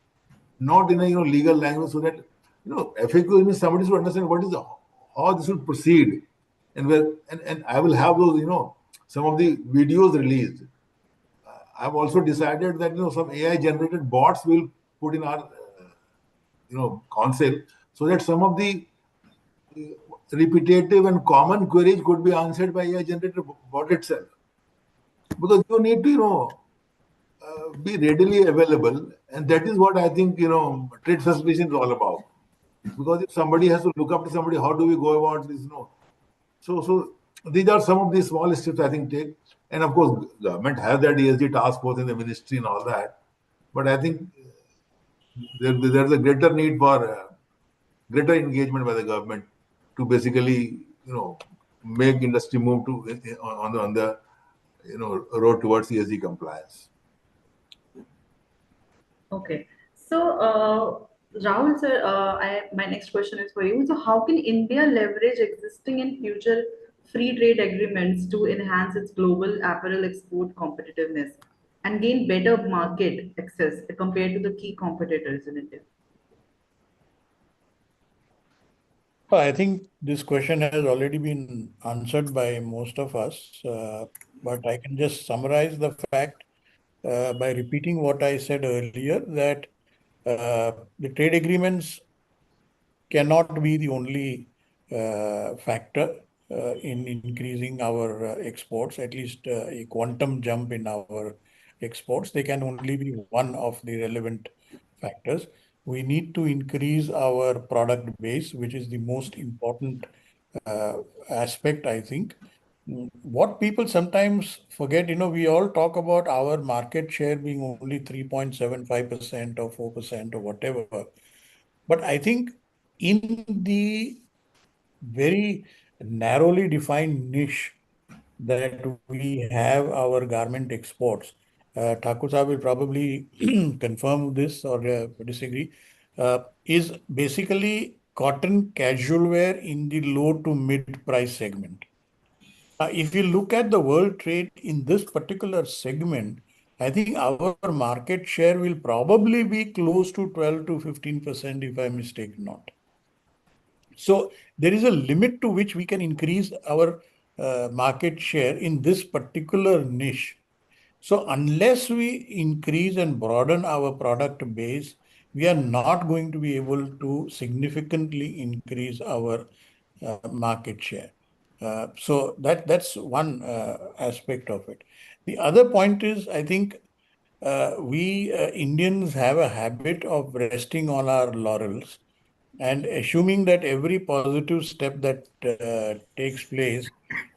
Speaker 2: not in a legal language, so that FAQ means somebody should understand how this will proceed, and I will have those some of the videos released. I've also decided that some AI generated bots will put in our console, so that some of the repetitive and common queries could be answered by AI generated bot itself. Because you need to be readily available, and that is what I think trade suspicion is all about. Because if somebody has to look up to somebody, how do we go about this? So these are some of the small steps I think take. And of course, government has that ESG task force in the ministry and all that. But I think there's a greater need for greater engagement by the government to basically, make industry move to on the road towards ESG compliance.
Speaker 1: Okay. So, Rahul sir, my next question is for you. So, how can India leverage existing and future free trade agreements to enhance its global apparel export competitiveness and gain better market access compared to the key competitors in India?
Speaker 3: I think this question has already been answered by most of us, but I can just summarize the fact by repeating what I said earlier, that the trade agreements cannot be the only factor in increasing our exports, at least a quantum jump in our exports. They can only be one of the relevant factors. We need to increase our product base, which is the most important uh, aspect, I think. What people sometimes forget, we all talk about our market share being only 3.75% or 4% or whatever. But I think in the very narrowly defined niche that we have our garment exports, Thakur Sahib will probably confirm this or disagree, is basically cotton casual wear in the low to mid price segment. If you look at the world trade in this particular segment, I think our market share will probably be close to 12 to 15%, if I mistake not. So there is a limit to which we can increase our market share in this particular niche. So unless we increase and broaden our product base, we are not going to be able to significantly increase our market share. So that's one aspect of it. The other point is, I think we Indians have a habit of resting on our laurels and assuming that every positive step that takes place,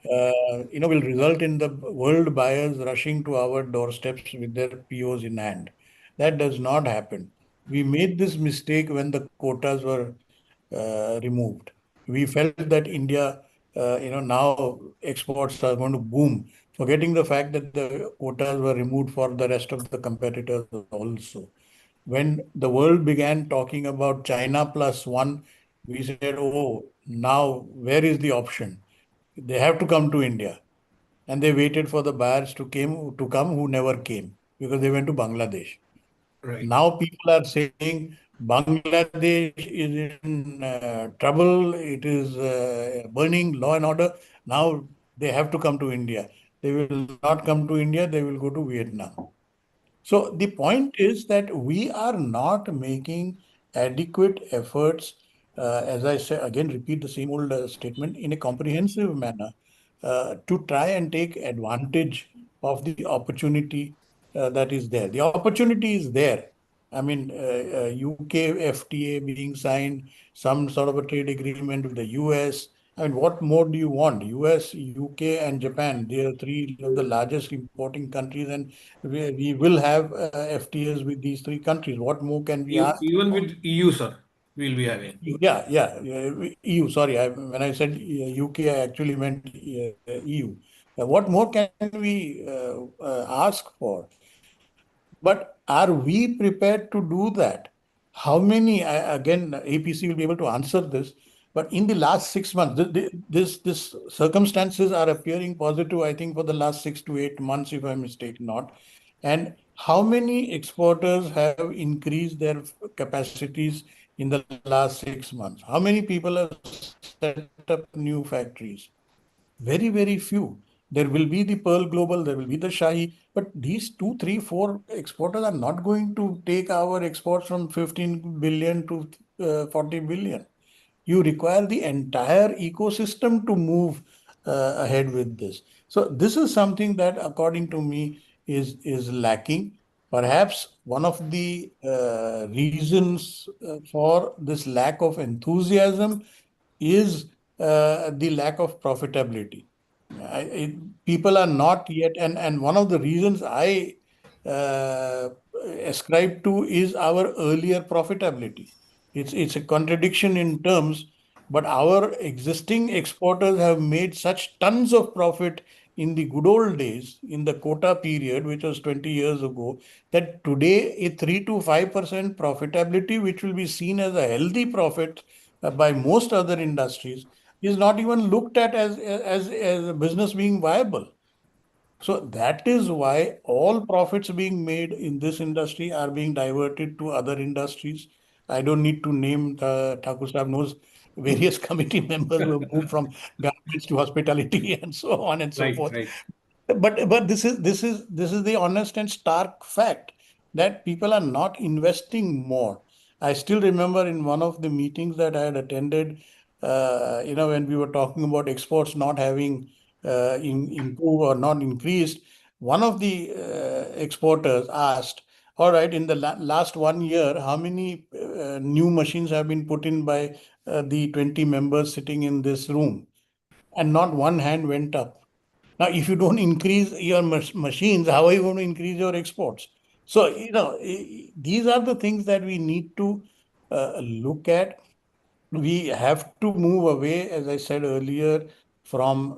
Speaker 3: will result in the world buyers rushing to our doorsteps with their POs in hand. That does not happen. We made this mistake when the quotas were removed. We felt that India, now exports are going to boom, forgetting the fact that the quotas were removed for the rest of the competitors also. When the world began talking about China plus one, we said, oh, now where is the option? They have to come to India. And they waited for the buyers to come who never came because they went to Bangladesh.
Speaker 5: Right.
Speaker 3: Now people are saying Bangladesh is in trouble. It is burning law and order. Now they have to come to India. They will not come to India. They will go to Vietnam. So the point is that we are not making adequate efforts, as I say, again, repeat the same old statement, in a comprehensive manner to try and take advantage of the opportunity that is there. The opportunity is there. I mean, UK FTA being signed, some sort of a trade agreement with the US. I mean, what more do you want? US, UK, and Japan, they are three of the largest importing countries, and we will have FTAs with these three countries. What more can we ask
Speaker 5: Even
Speaker 3: for?
Speaker 5: with EU, sir, we'll be having.
Speaker 3: Yeah, EU. Sorry, when I said UK, I actually meant EU. What more can we ask for? But are we prepared to do that? How many, again, APC will be able to answer this, but in the last 6 months, this circumstances are appearing positive, I think, for the last 6 to 8 months, if I mistake not. And how many exporters have increased their capacities in the last 6 months? How many people have set up new factories? Very, very few. There will be the Pearl Global, there will be the Shahi, but these 2, 3, 4 exporters are not going to take our exports from 15 billion to 40 billion. You require the entire ecosystem to move ahead with this. So this is something that, according to me, is lacking. Perhaps one of the reasons for this lack of enthusiasm is the lack of profitability. People are not yet, and one of the reasons I uh, ascribe to is our earlier profitability. It's a contradiction in terms, but our existing exporters have made such tons of profit in the good old days, in the quota period, which was 20 years ago, that today a 3 to 5% profitability, which will be seen as a healthy profit by most other industries, is not even looked at as a business being viable. So that is why all profits being made in this industry are being diverted to other industries. I don't need to name, Thakur Sahib knows various committee members who have moved from garments to hospitality and so on and so
Speaker 5: Right,
Speaker 3: forth.
Speaker 5: right.
Speaker 3: But this is the honest and stark fact that people are not investing more. I still remember in one of the meetings that I had attended, when we were talking about exports not having improved or not increased, one of the exporters asked, "All right, in the last 1 year, how many new machines have been put in by the 20 members sitting in this room?" And not one hand went up. Now, if you don't increase your machines, how are you going to increase your exports? So, these are the things that we need to look at. We have to move away, as I said earlier, from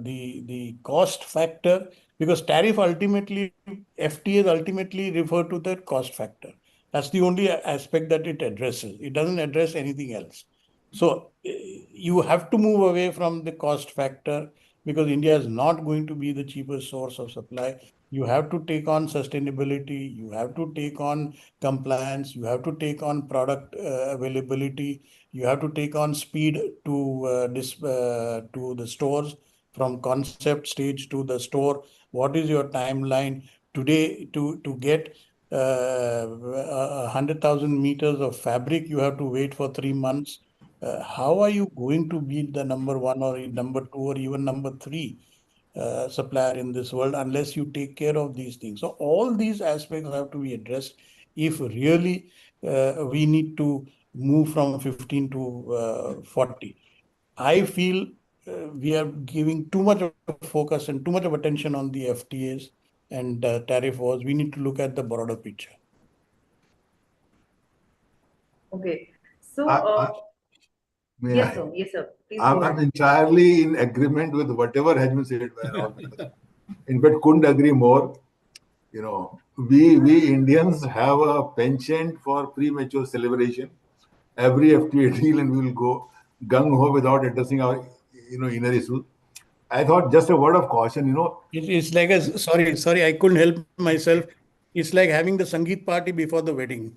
Speaker 3: the cost factor, because tariff ultimately, FTAs ultimately refer to the cost factor. That's the only aspect that it addresses. It doesn't address anything else. So you have to move away from the cost factor, because India is not going to be the cheapest source of supply. You have to take on sustainability. You have to take on compliance. You have to take on product availability. You have to take on speed to the stores, from concept stage to the store. What is your timeline today to get 100,000 meters of fabric? You have to wait for 3 months. How are you going to be the number one or number two or even number three supplier in this world unless you take care of these things? So all these aspects have to be addressed if really we need to move from 15 to 40. I feel we are giving too much of focus and too much of attention on the FTAs and tariff wars. We need to look at the broader picture.
Speaker 1: Okay. So,
Speaker 2: I, I, may
Speaker 1: yes,
Speaker 2: I?
Speaker 1: sir. Yes, sir. Please go
Speaker 2: I'm
Speaker 1: ahead.
Speaker 2: entirely in agreement with whatever has been said by all members. In fact, couldn't agree more. We Indians have a penchant for premature celebration. Every FTA deal, and we will go gung ho without addressing our inner issues. I thought just a word of caution.
Speaker 3: It's like sorry, I couldn't help myself. It's like having the Sangeet party before the wedding.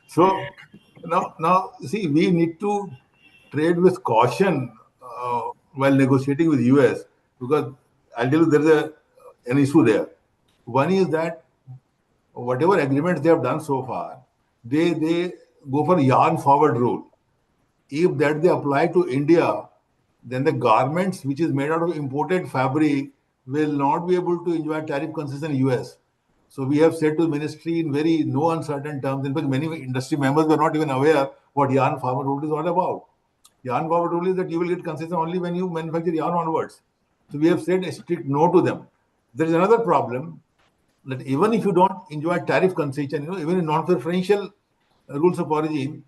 Speaker 2: So now, see, we need to trade with caution while negotiating with US, because I'll tell you there's an issue there. One is that whatever agreements they have done so far, they go for yarn forward rule. If that they apply to India, then the garments which is made out of imported fabric will not be able to enjoy tariff concession in US. So we have said to the ministry in very no uncertain terms. In fact, many industry members were not even aware what yarn forward rule is all about. Yarn forward rule is that you will get concession only when you manufacture yarn onwards. So we have said a strict no to them. There is another problem, that even if you don't enjoy tariff concession, even in non-preferential rules of origin,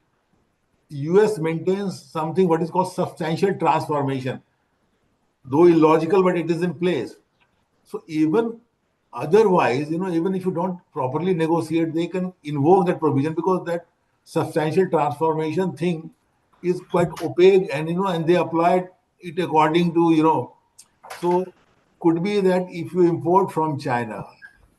Speaker 2: US maintains something what is called substantial transformation, though illogical, but it is in place. So even otherwise, even if you don't properly negotiate, they can invoke that provision, because that substantial transformation thing is quite opaque, and they applied it according to. So could be that if you import from China,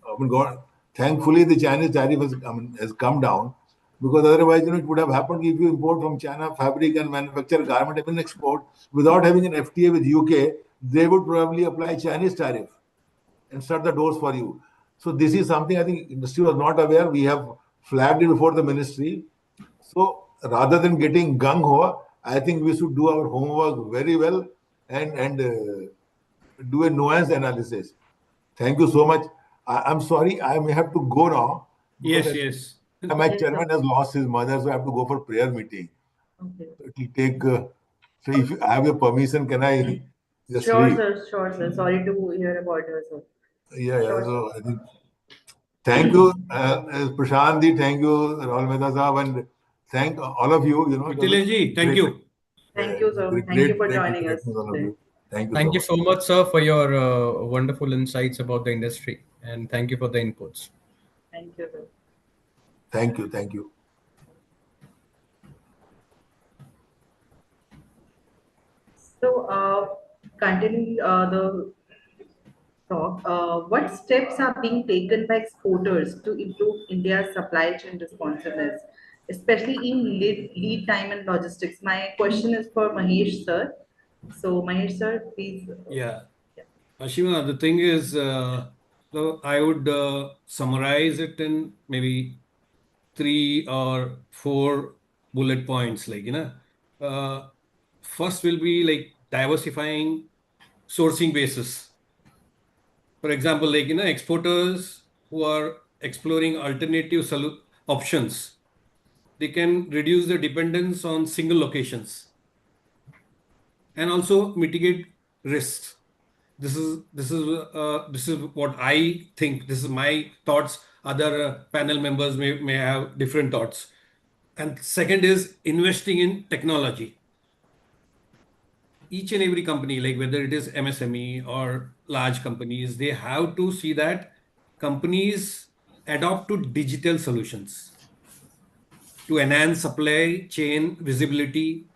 Speaker 2: I mean, God, thankfully the Chinese tariff has come down. Because otherwise, it would have happened if you import from China fabric and manufacture garment and export without having an FTA with UK, they would probably apply Chinese tariff and shut the doors for you. So this is something I think industry was not aware. We have flagged it before the ministry. So rather than getting gung ho, I think we should do our homework very well and do a nuance analysis. Thank you so much. I'm sorry, I may have to go now because
Speaker 5: Yes, yes.
Speaker 2: my
Speaker 1: Yes, sir.
Speaker 2: chairman has lost his mother, so I have to go for prayer meeting.
Speaker 1: Okay.
Speaker 2: It will take. So if I have your permission, can I just
Speaker 1: Sure,
Speaker 2: leave?
Speaker 1: sir. Sure, sir. Sorry to hear about her, sir.
Speaker 2: Yeah, yeah.
Speaker 1: Sure, sir.
Speaker 2: So I think. Thank you, Prashant. Thank you, Rahul Mehta Saab, and thank all of you. It was a
Speaker 5: Mithilesh ji, thank
Speaker 2: great,
Speaker 5: you.
Speaker 1: Thank you, sir.
Speaker 2: great,
Speaker 1: Thank you
Speaker 2: great,
Speaker 1: for
Speaker 2: great
Speaker 1: joining us
Speaker 2: interactions, all of
Speaker 1: today.
Speaker 2: you. Thank you so
Speaker 6: Thank you
Speaker 2: much.
Speaker 6: so much, sir, for your wonderful insights about the industry, and thank you for the inputs.
Speaker 1: Thank you, sir.
Speaker 2: Thank you. Thank you.
Speaker 1: So, continuing the talk, what steps are being taken by exporters to improve India's supply chain responsiveness, especially in lead time and logistics? My question is for Mahesh, sir. So, Mahesh, sir, please.
Speaker 5: Yeah.
Speaker 1: Yeah.
Speaker 5: Ashima, the thing is, so I would summarize it in maybe 3 or 4 bullet points. Uh, first will be like diversifying sourcing basis. For example, exporters who are exploring alternative options, they can reduce the dependence on single locations and also mitigate risks. This is what I think. This is my thoughts. Other panel members may have different thoughts. And second is investing in technology. Each and every company, like whether it is MSME or large companies, they have to see that companies adopt to digital solutions to enhance supply chain visibility,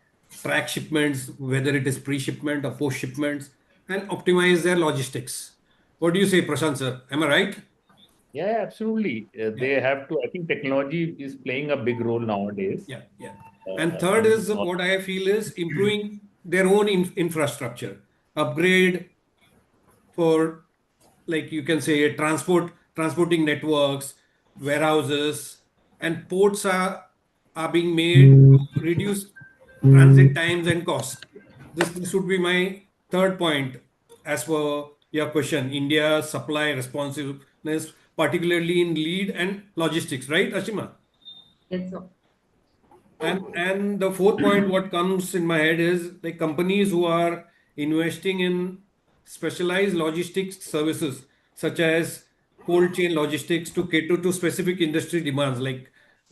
Speaker 5: track shipments, whether it is pre-shipment or post-shipments, and optimize their logistics. What do you say, Prashant sir? Am I right?
Speaker 4: Yeah, absolutely.
Speaker 5: Yeah,
Speaker 4: They have to. I think technology is playing a big role nowadays.
Speaker 5: yeah, yeah. And third
Speaker 4: And
Speaker 5: is what I feel is improving their own infrastructure, upgrade for, like you can say, transporting networks, warehouses, and ports are being made to reduce transit times and cost. This would be my third point as per your question. India supply responsiveness, particularly in lead and logistics, right, Ashima?
Speaker 1: Yes, sir.
Speaker 5: And the fourth point, what comes in my head is like companies who are investing in specialized logistics services, such as cold chain logistics to cater to specific industry demands,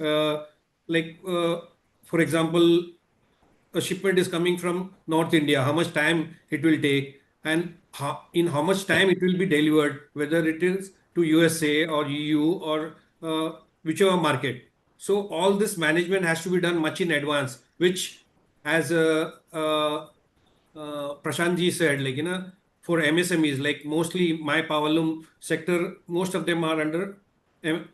Speaker 5: uh, like for example, a shipment is coming from North India, how much time it will take, and in how much time it will be delivered, whether it is to USA or EU or whichever market. So all this management has to be done much in advance, which, as Prashant ji said, for MSMEs, like mostly my powerloom sector, most of them are under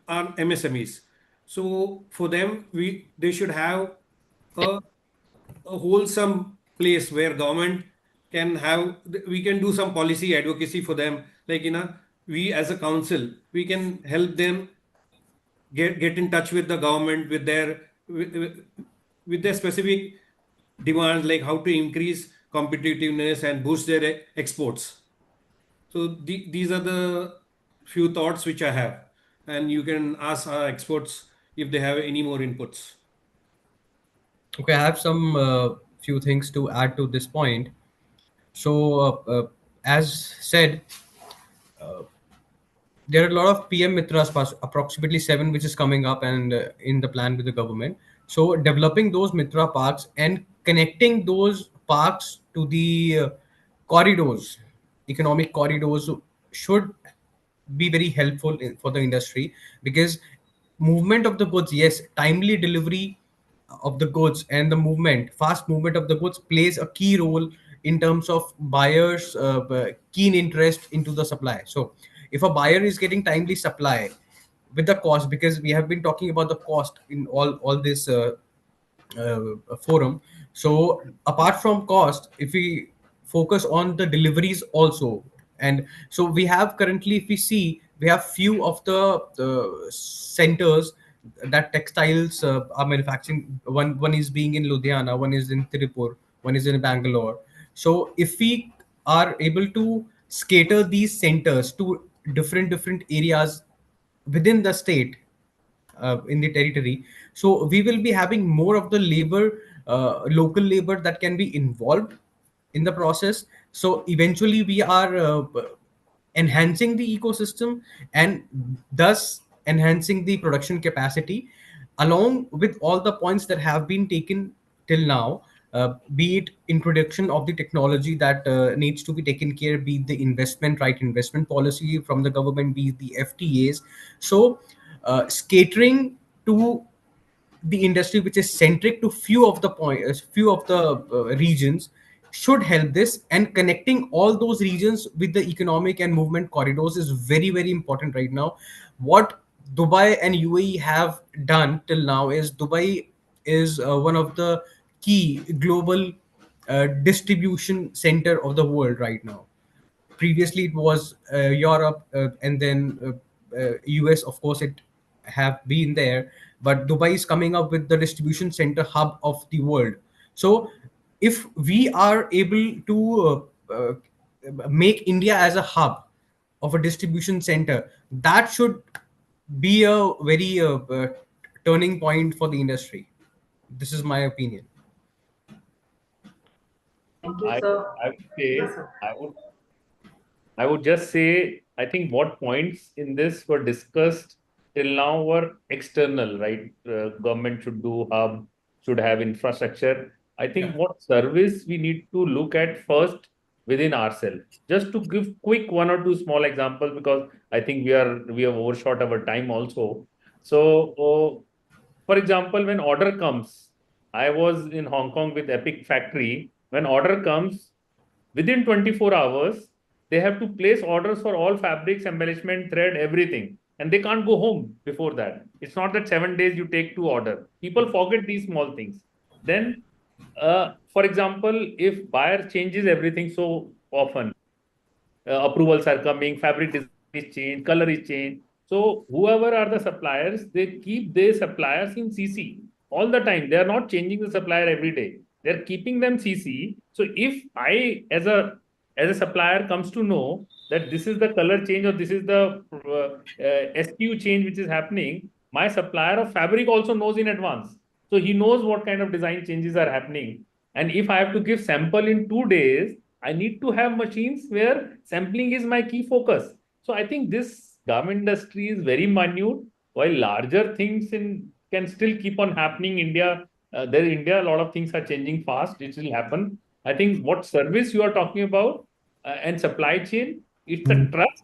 Speaker 5: are MSMEs. So for them, they should have a a wholesome place where government can have, we can do some policy advocacy for them, we as a council, we can help them get in touch with the government with with their specific demands, like how to increase competitiveness and boost their exports. So these are the few thoughts which I have, and you can ask our experts if they have any more inputs.
Speaker 6: Okay, I have some few things to add to this point. So, as said, there are a lot of PM Mitras, approximately 7, which is coming up and in the plan with the government. So, developing those Mitra parks and connecting those parks to the corridors, economic corridors, should be very helpful for the industry, because movement of the goods, yes, timely delivery of the goods and the movement, fast movement of the goods plays a key role in terms of buyers keen interest into the supply. So if a buyer is getting timely supply, with the cost, because we have been talking about the cost in all this forum. So apart from cost, if we focus on the deliveries also, and so we have currently, if we see, we have few of the centers that textiles are manufacturing. One is being in Ludhiana, one is in Tirupur, one is in Bangalore. So if we are able to scatter these centers to different areas within the state, in the territory, so we will be having more of the labor, local labor that can be involved in the process. So eventually we are enhancing the ecosystem, and thus enhancing the production capacity, along with all the points that have been taken till now, be it introduction of the technology that needs to be taken care, be it the investment, right investment policy from the government, be it the FTAs. So catering to the industry which is centric to few of the points, few of the regions, should help this. And connecting all those regions with the economic and movement corridors is very important right now. What Dubai and UAE have done till now is, Dubai is one of the key global distribution center of the world right now. Previously it was Europe, and then US, of course it have been there, but Dubai is coming up with the distribution center hub of the world. So if we are able to make India as a hub of a distribution center, that should be a very turning point for the industry. This is my opinion.
Speaker 1: Thank you,
Speaker 4: I
Speaker 1: sir.
Speaker 4: I would
Speaker 1: Yes,
Speaker 4: say
Speaker 1: sir.
Speaker 4: I would just say, I think what points in this were discussed till now were external, right? Government should do hub, should have infrastructure. I think
Speaker 5: Yeah.
Speaker 4: what service we need to look at first within ourselves. Just to give quick one or two small examples, because I think we have overshot our time also. So, for example, when order comes, I was in Hong Kong with Epic Factory. When order comes, within 24 hours, they have to place orders for all fabrics, embellishment, thread, everything. And they can't go home before that. It's not that 7 days you take to order. People forget these small things. Then, for example, if buyer changes everything so often, approvals are coming, fabric design is changed, color is changed. So whoever are the suppliers, they keep their suppliers in CC all the time. They are not changing the supplier every day. They're keeping them CC. So if I, as a supplier, comes to know that this is the color change or this is the SKU change which is happening, my supplier of fabric also knows in advance. So he knows what kind of design changes are happening. And if I have to give sample in 2 days, I need to have machines where sampling is my key focus. So I think this garment industry is very minute, while larger things in can still keep on happening. There in India, a lot of things are changing fast. It will happen. I think what service you are talking about and supply chain, it's a trust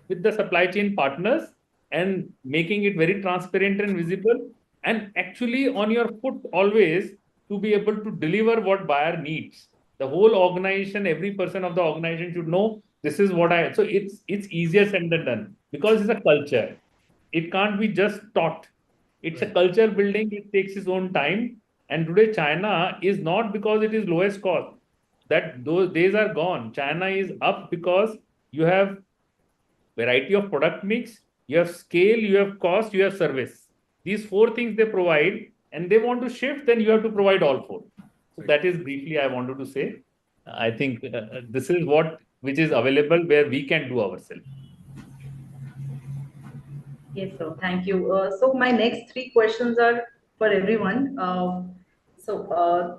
Speaker 4: with the supply chain partners and making it very transparent and visible, and actually on your foot always to be able to deliver what buyer needs. The whole organization, every person of the organization should know this is what I. So it's easier said than done because it's a culture. It can't be just taught. It's a
Speaker 5: Right.
Speaker 4: culture building. It takes its own time. And today China is not because it is lowest cost. That those days are gone. China is up because you have variety of product mix, you have scale, you have cost, you have service. These four things they provide, and they want to shift, then you have to provide all four. So that is briefly I wanted to say. I think this is what which is available where we can do ourselves.
Speaker 1: Yes, sir. Thank you. So my next three questions are for everyone.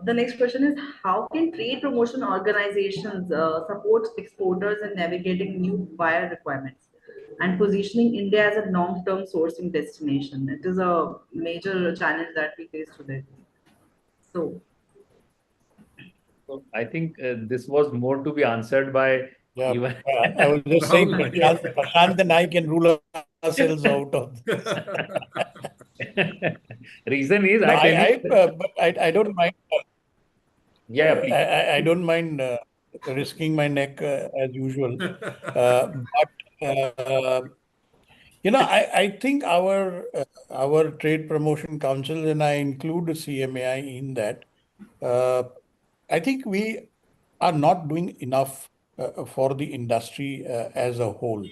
Speaker 1: The next question is, how can trade promotion organizations support exporters in navigating new buyer requirements and positioning India as a long-term sourcing destination? It is a major challenge that we face today. So,
Speaker 4: So I think this was more to be answered by
Speaker 3: Yeah,
Speaker 4: even.
Speaker 3: I was just saying
Speaker 5: Rahul,
Speaker 3: Prashant and I can rule ourselves out of this.
Speaker 4: Reason is,
Speaker 3: No,
Speaker 4: I tell you,
Speaker 3: but I don't mind.
Speaker 4: yeah, please.
Speaker 3: I don't mind risking my neck as usual. But I think our trade promotion councils, and I include the CMAI in that, uh, I think we are not doing enough for the industry as a whole.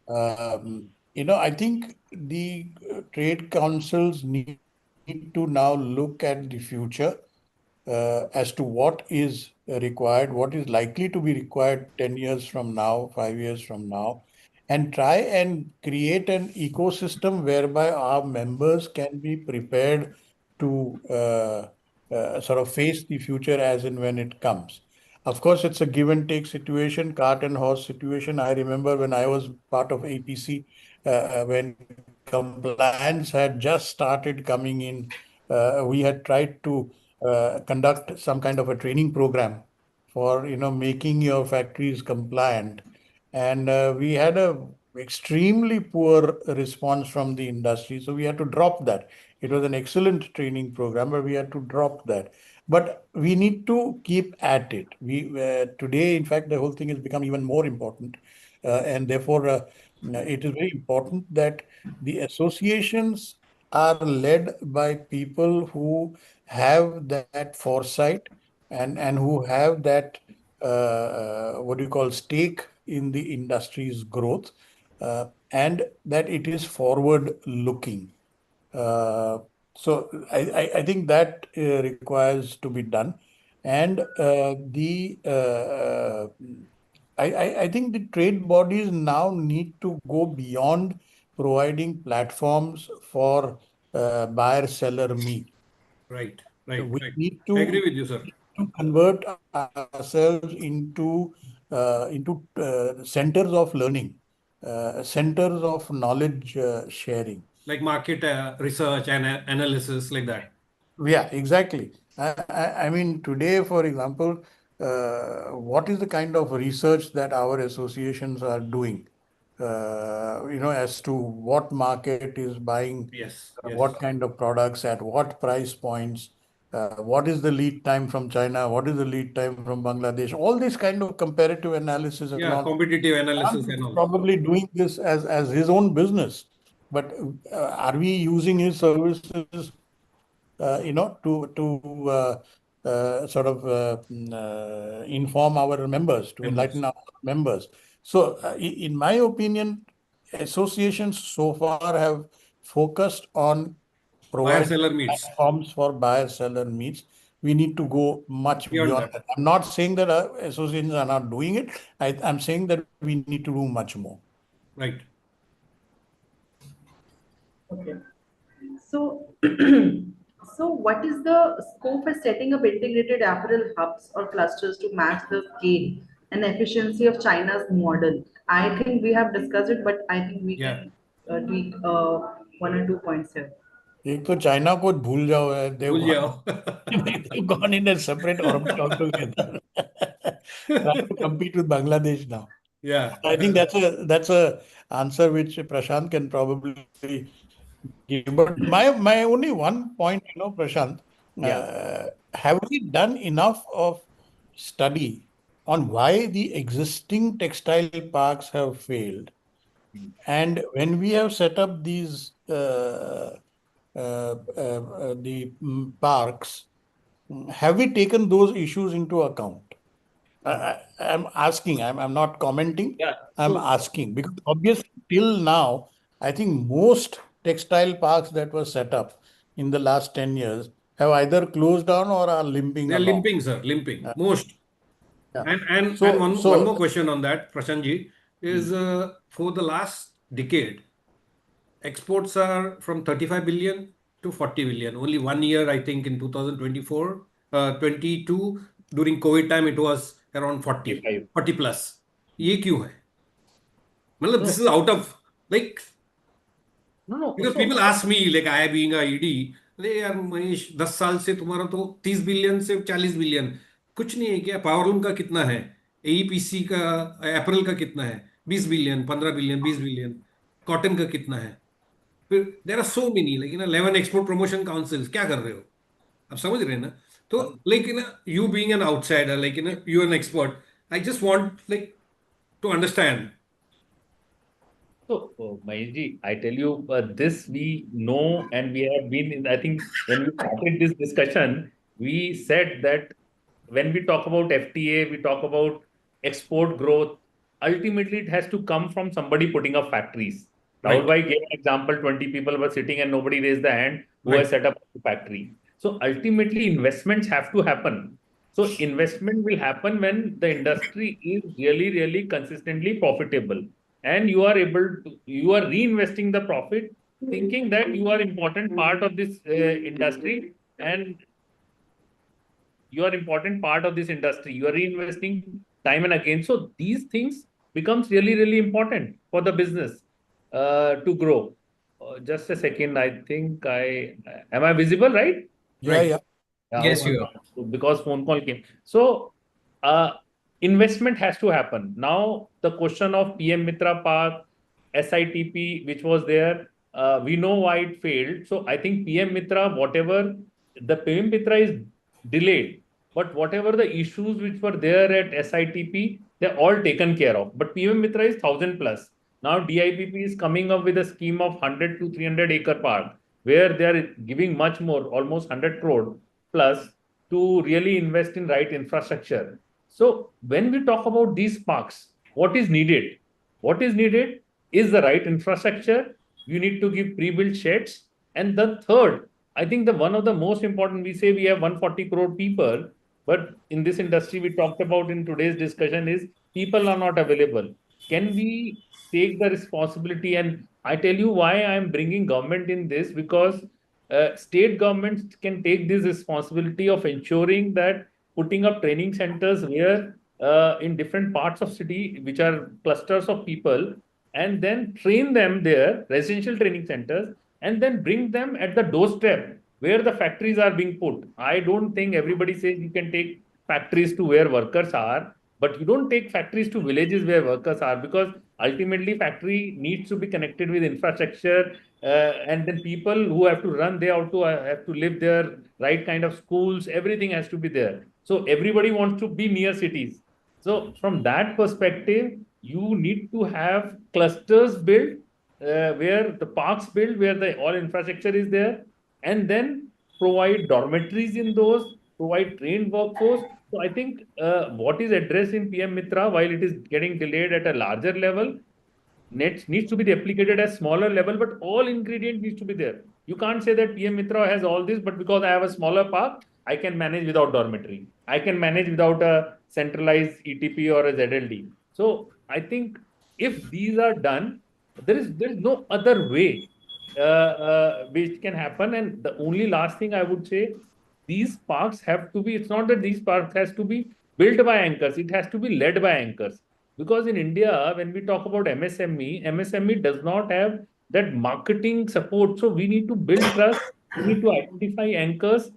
Speaker 3: I think the trade councils need to now look at the future as to what is required, what is likely to be required 10 years from now, 5 years from now, and try and create an ecosystem whereby our members can be prepared to sort of face the future as and when it comes. Of course, it's a give and take situation, cart and horse situation. I remember when I was part of APC, when compliance had just started coming in, we had tried to conduct some kind of a training program for making your factories compliant, and we had a extremely poor response from the industry, so we had to drop that. It was an excellent training program, but we had to drop that. But we need to keep at it. We today, in fact, the whole thing has become even more important, and therefore it is very important that the associations are led by people who have that foresight and who have that what do you call stake in the industry's growth, and that it is forward looking. uh, so I think that requires to be done. And I think the trade bodies now need to go beyond providing platforms for buyer-seller meet.
Speaker 5: Right,
Speaker 3: We
Speaker 5: right.
Speaker 3: need
Speaker 5: I agree
Speaker 3: to
Speaker 5: with you, sir.
Speaker 3: convert ourselves into centers of learning, centers of knowledge sharing.
Speaker 5: Like market research and analysis, like that.
Speaker 3: Yeah, exactly. I mean, today, for example, what is the kind of research that our associations are doing? As to what market is buying
Speaker 5: Yes, yes.
Speaker 3: what kind of products at what price points, what is the lead time from China, what is the lead time from Bangladesh, all this kind of comparative analysis and
Speaker 5: Yeah,
Speaker 3: all.
Speaker 5: competitive analysis
Speaker 3: Prashant
Speaker 5: and
Speaker 3: is
Speaker 5: all.
Speaker 3: probably doing this as his own business, but are we using his services to sort of inform our members, to
Speaker 5: Members.
Speaker 3: enlighten our members. So, in my opinion, associations so far have focused on
Speaker 5: Buyer
Speaker 3: providing
Speaker 5: seller meets.
Speaker 3: platforms for buyer-seller meets. We need to go much
Speaker 5: Beyond
Speaker 3: beyond
Speaker 5: that.
Speaker 3: that. I'm not saying that associations are not doing it. I'm saying that we need to do much more.
Speaker 5: Right.
Speaker 1: Okay. So, so what is the scope for setting up integrated apparel hubs or clusters to match the scale and efficiency of China's model? I think we have discussed it, but I think we
Speaker 5: Yeah.
Speaker 1: can tweak one or two points here.
Speaker 3: एक तो China को भूल जाओ है,
Speaker 5: भूल
Speaker 3: they've
Speaker 5: जाओ.
Speaker 3: they've gone in a separate orbit altogether. Trying to compete with Bangladesh now.
Speaker 5: Yeah.
Speaker 3: I think that's a answer which Prashant can probably give. But my only one point, Prashant,
Speaker 5: Yeah.
Speaker 3: have we done enough of study on why the existing textile parks have failed? And when we have set up these parks, have we taken those issues into account? I'm asking, I'm not commenting,
Speaker 4: Yeah.
Speaker 3: I'm
Speaker 4: So,
Speaker 3: asking because obviously till now, I think most textile parks that were set up in the last 10 years have either closed down or are limping
Speaker 5: They're
Speaker 3: along.
Speaker 5: limping, sir. Limping.
Speaker 3: Uh,
Speaker 5: Most.
Speaker 3: yeah.
Speaker 5: And
Speaker 3: So,
Speaker 5: one
Speaker 3: so
Speaker 5: more question on that, Prashantji, is for the last decade, exports are from 35 billion to 40 billion. Only 1 year, I think, in 2024, 22, during COVID time, it was around 40,
Speaker 4: 45.
Speaker 5: 40 plus. ये क्यों है? मतलब this
Speaker 1: No,
Speaker 5: is out of, like,
Speaker 1: no, no.
Speaker 5: because
Speaker 1: So,
Speaker 5: people ask me, like I being a ED, अरे यार मनीष 10 साल से तुम्हारा तो 30 बिलियन से 40 बिलियन, कुछ नहीं है क्या? पावरलूम का कितना है? एईपीसी का, एपरल का कितना है? 20 बिलियन, 15 बिलियन, 20 बिलियन. कॉटन का कितना है? फिर there are so many, like 11 export promotion councils. क्या कर रहे हो? आप समझ रहे हैं ना? तो like you being an outsider, like you an expert, I just want like to understand
Speaker 4: So, Maheshji, I tell you, this we know, and we have been in, I think when we started this discussion, we said that when we talk about FTA, we talk about export growth, ultimately it has to come from somebody putting up factories. Rahul
Speaker 5: Right.
Speaker 4: Bhai gave an example, 20 people were sitting and nobody raised the hand who has
Speaker 5: Right.
Speaker 4: set up a factory. So ultimately investments have to happen. So investment will happen when the industry is really, really consistently profitable, and you are able to, you are reinvesting the profit, thinking that you are important part of this industry, and you are important part of this industry, you are reinvesting time and again. So these things becomes really, really important for the business to grow. Just a second, I think I am I visible, right?
Speaker 3: Yeah,
Speaker 5: Right.
Speaker 3: yeah.
Speaker 4: Yeah,
Speaker 6: Yes,
Speaker 4: okay.
Speaker 6: you are.
Speaker 4: Because phone call came. So, uh, investment has to happen. Now, the question of PM Mitra Park, SITP, which was there, we know why it failed. So, I think PM Mitra, whatever the PM Mitra is delayed, but whatever the issues which were there at SITP, they're all taken care of. But PM Mitra is 1,000 plus. Now, DIPP is coming up with a scheme of 100 to 300 acre park, where they are giving much more, almost 100 crore plus, to really invest in right infrastructure. So when we talk about these parks, what is needed? What is needed is the right infrastructure. You need to give pre-built sheds. And the third, I think the one of the most important, we say we have 140 crore people, but in this industry we talked about in today's discussion is people are not available. Can we take the responsibility? And I tell you why I am bringing government in this, because state governments can take this responsibility of ensuring that putting up training centers where in different parts of city, which are clusters of people, and then train them there, residential training centers, and then bring them at the doorstep where the factories are being put. I don't think everybody says you can take factories to where workers are, but you don't take factories to villages where workers are, because ultimately factory needs to be connected with infrastructure, and then people who have to run, they have to live there, right kind of schools, everything has to be there. So everybody wants to be near cities. So from that perspective, you need to have clusters built, where the parks built, where the all infrastructure is there, and then provide dormitories in those, provide trained workforce. So I think what is addressed in PM Mitra, while it is getting delayed at a larger level, needs to be replicated at smaller level, but all ingredient needs to be there. You can't say that PM Mitra has all this, but because I have a smaller park, I can manage without dormitory. I can manage without a centralized ETP or a ZLD. So I think if these are done, there is no other way which can happen. And the only last thing I would say, these parks have to be. It's not that these parks has to be built by anchors. It has to be led by anchors. Because in India, when we talk about MSME does not have that marketing support. So we need to build trust. We need to identify anchors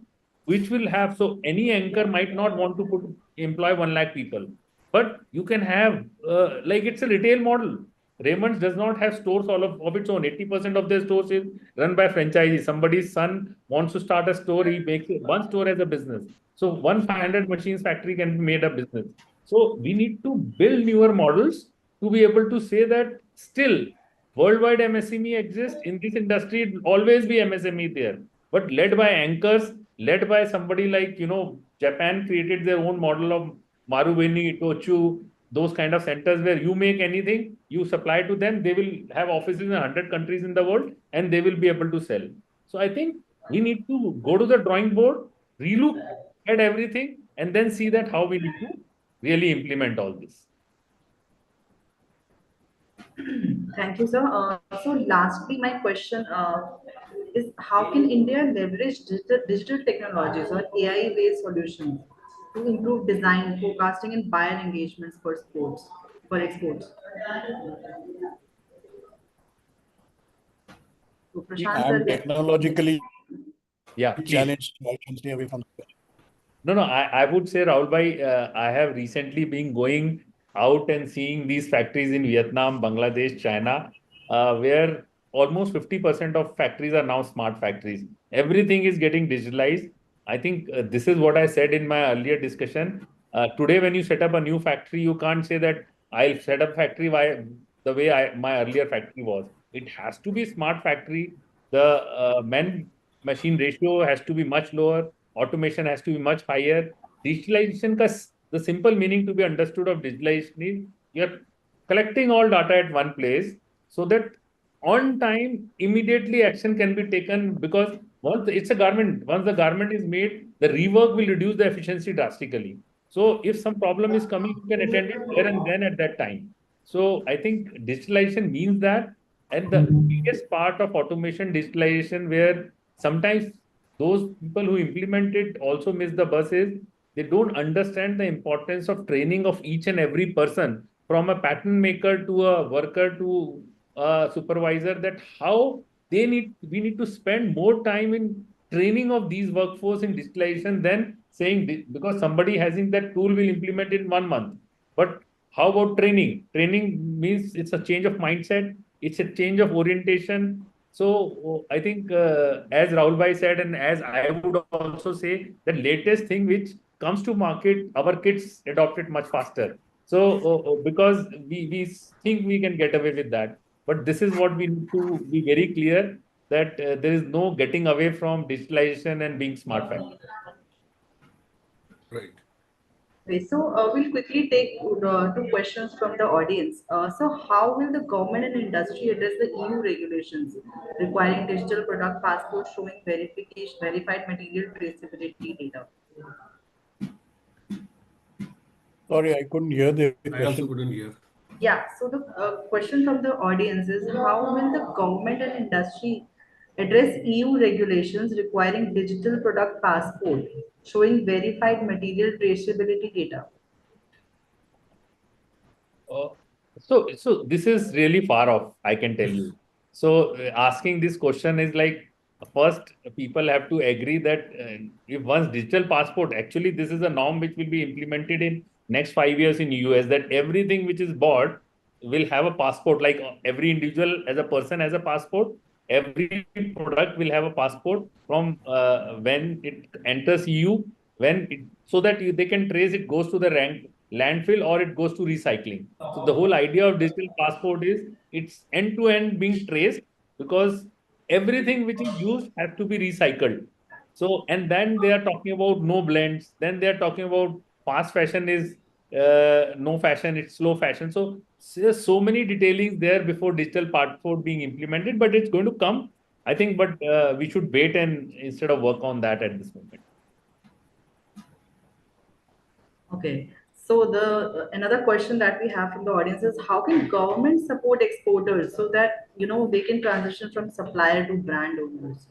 Speaker 4: which will have. So any anchor might not want to employ 1 lakh people, but you can have like it's a retail model. Raymond's does not have stores all of its own. 80% of their stores is run by franchisees. Somebody's son wants to start a store, he makes it one store as a business. So one 500 machines factory can be made a business. So we need to build newer models to be able to say that still worldwide MSME exists in this industry. It will always be MSME there, but led by anchors, led by somebody like, Japan created their own model of Marubeni, Itochu, those kind of centers where you make anything, you supply to them, they will have offices in 100 countries in the world and they will be able to sell. So I think we need to go to the drawing board, relook at everything, and then see that how we need to really implement all this.
Speaker 1: Thank you, sir. So lastly, my question is how can India leverage digital technologies or AI-based solutions to improve design, forecasting, and buyer engagements for exports? So Prashant
Speaker 3: I'm
Speaker 1: sir,
Speaker 3: technologically
Speaker 4: Yeah, please.
Speaker 3: challenged, so I can stay away from the
Speaker 4: No, no, I would say, Rahul bhai, I have recently been going out and seeing these factories in Vietnam, Bangladesh, China, where almost 50% of factories are now smart factories. Everything is getting digitalized. I think this is what I said in my earlier discussion. Today, when you set up a new factory, you can't say that I'll set up factory. Why the way my earlier factory was. It has to be smart factory. The man-machine ratio has to be much lower. Automation has to be much higher. Digitalization, the simple meaning to be understood of digitalization is you're collecting all data at one place so that on time, immediately action can be taken because it's a garment, once the garment is made, the rework will reduce the efficiency drastically. So if some problem is coming, you can attend it there and then at that time. So I think digitalization means that, and the biggest part of automation digitalization where sometimes those people who implement it also miss the bus is they don't understand the importance of training of each and every person from a pattern maker to a worker to supervisor, that how we need to spend more time in training of these workforce in digitalization than saying because somebody having that tool will implement in 1 month. But how about training? Training means it's a change of mindset, it's a change of orientation. So I think as Rahul Bhai said, and as I would also say, the latest thing which comes to market, our kids adopt it much faster. So because we think we can get away with that. But this is what we need to be very clear that there is no getting away from digitalization and being smart factory.
Speaker 5: Right.
Speaker 1: Okay, so we'll quickly take two questions from the audience. So, how will the government and industry address the EU regulations requiring digital product passports showing verified material traceability data?
Speaker 3: Sorry, I couldn't hear the
Speaker 5: I also
Speaker 3: question.
Speaker 5: couldn't hear.
Speaker 1: Yeah, so the question from the audience is how will the government and industry address EU regulations requiring digital product passport showing verified material traceability data?
Speaker 4: Uh, so this is really far off, I can tell you. So asking this question is like first people have to agree that if once digital passport, actually this is a norm which will be implemented in next 5 years in US, that everything which is bought will have a passport. Like every individual as a person has a passport, every product will have a passport from when it enters EU, so that they can trace it goes to the landfill or it goes to recycling. So the whole idea of digital passport is it's end to end being traced because everything which is used has to be recycled. So and then they are talking about no blends. Then they are talking about fast fashion is no fashion, it's slow fashion. So there's so many detailings there before digital passport being implemented, but it's going to come, I think. But we should wait and instead of work on that at this moment.
Speaker 1: Okay. So the another question that we have from the audience is how can government support exporters so that they can transition from supplier to brand owners?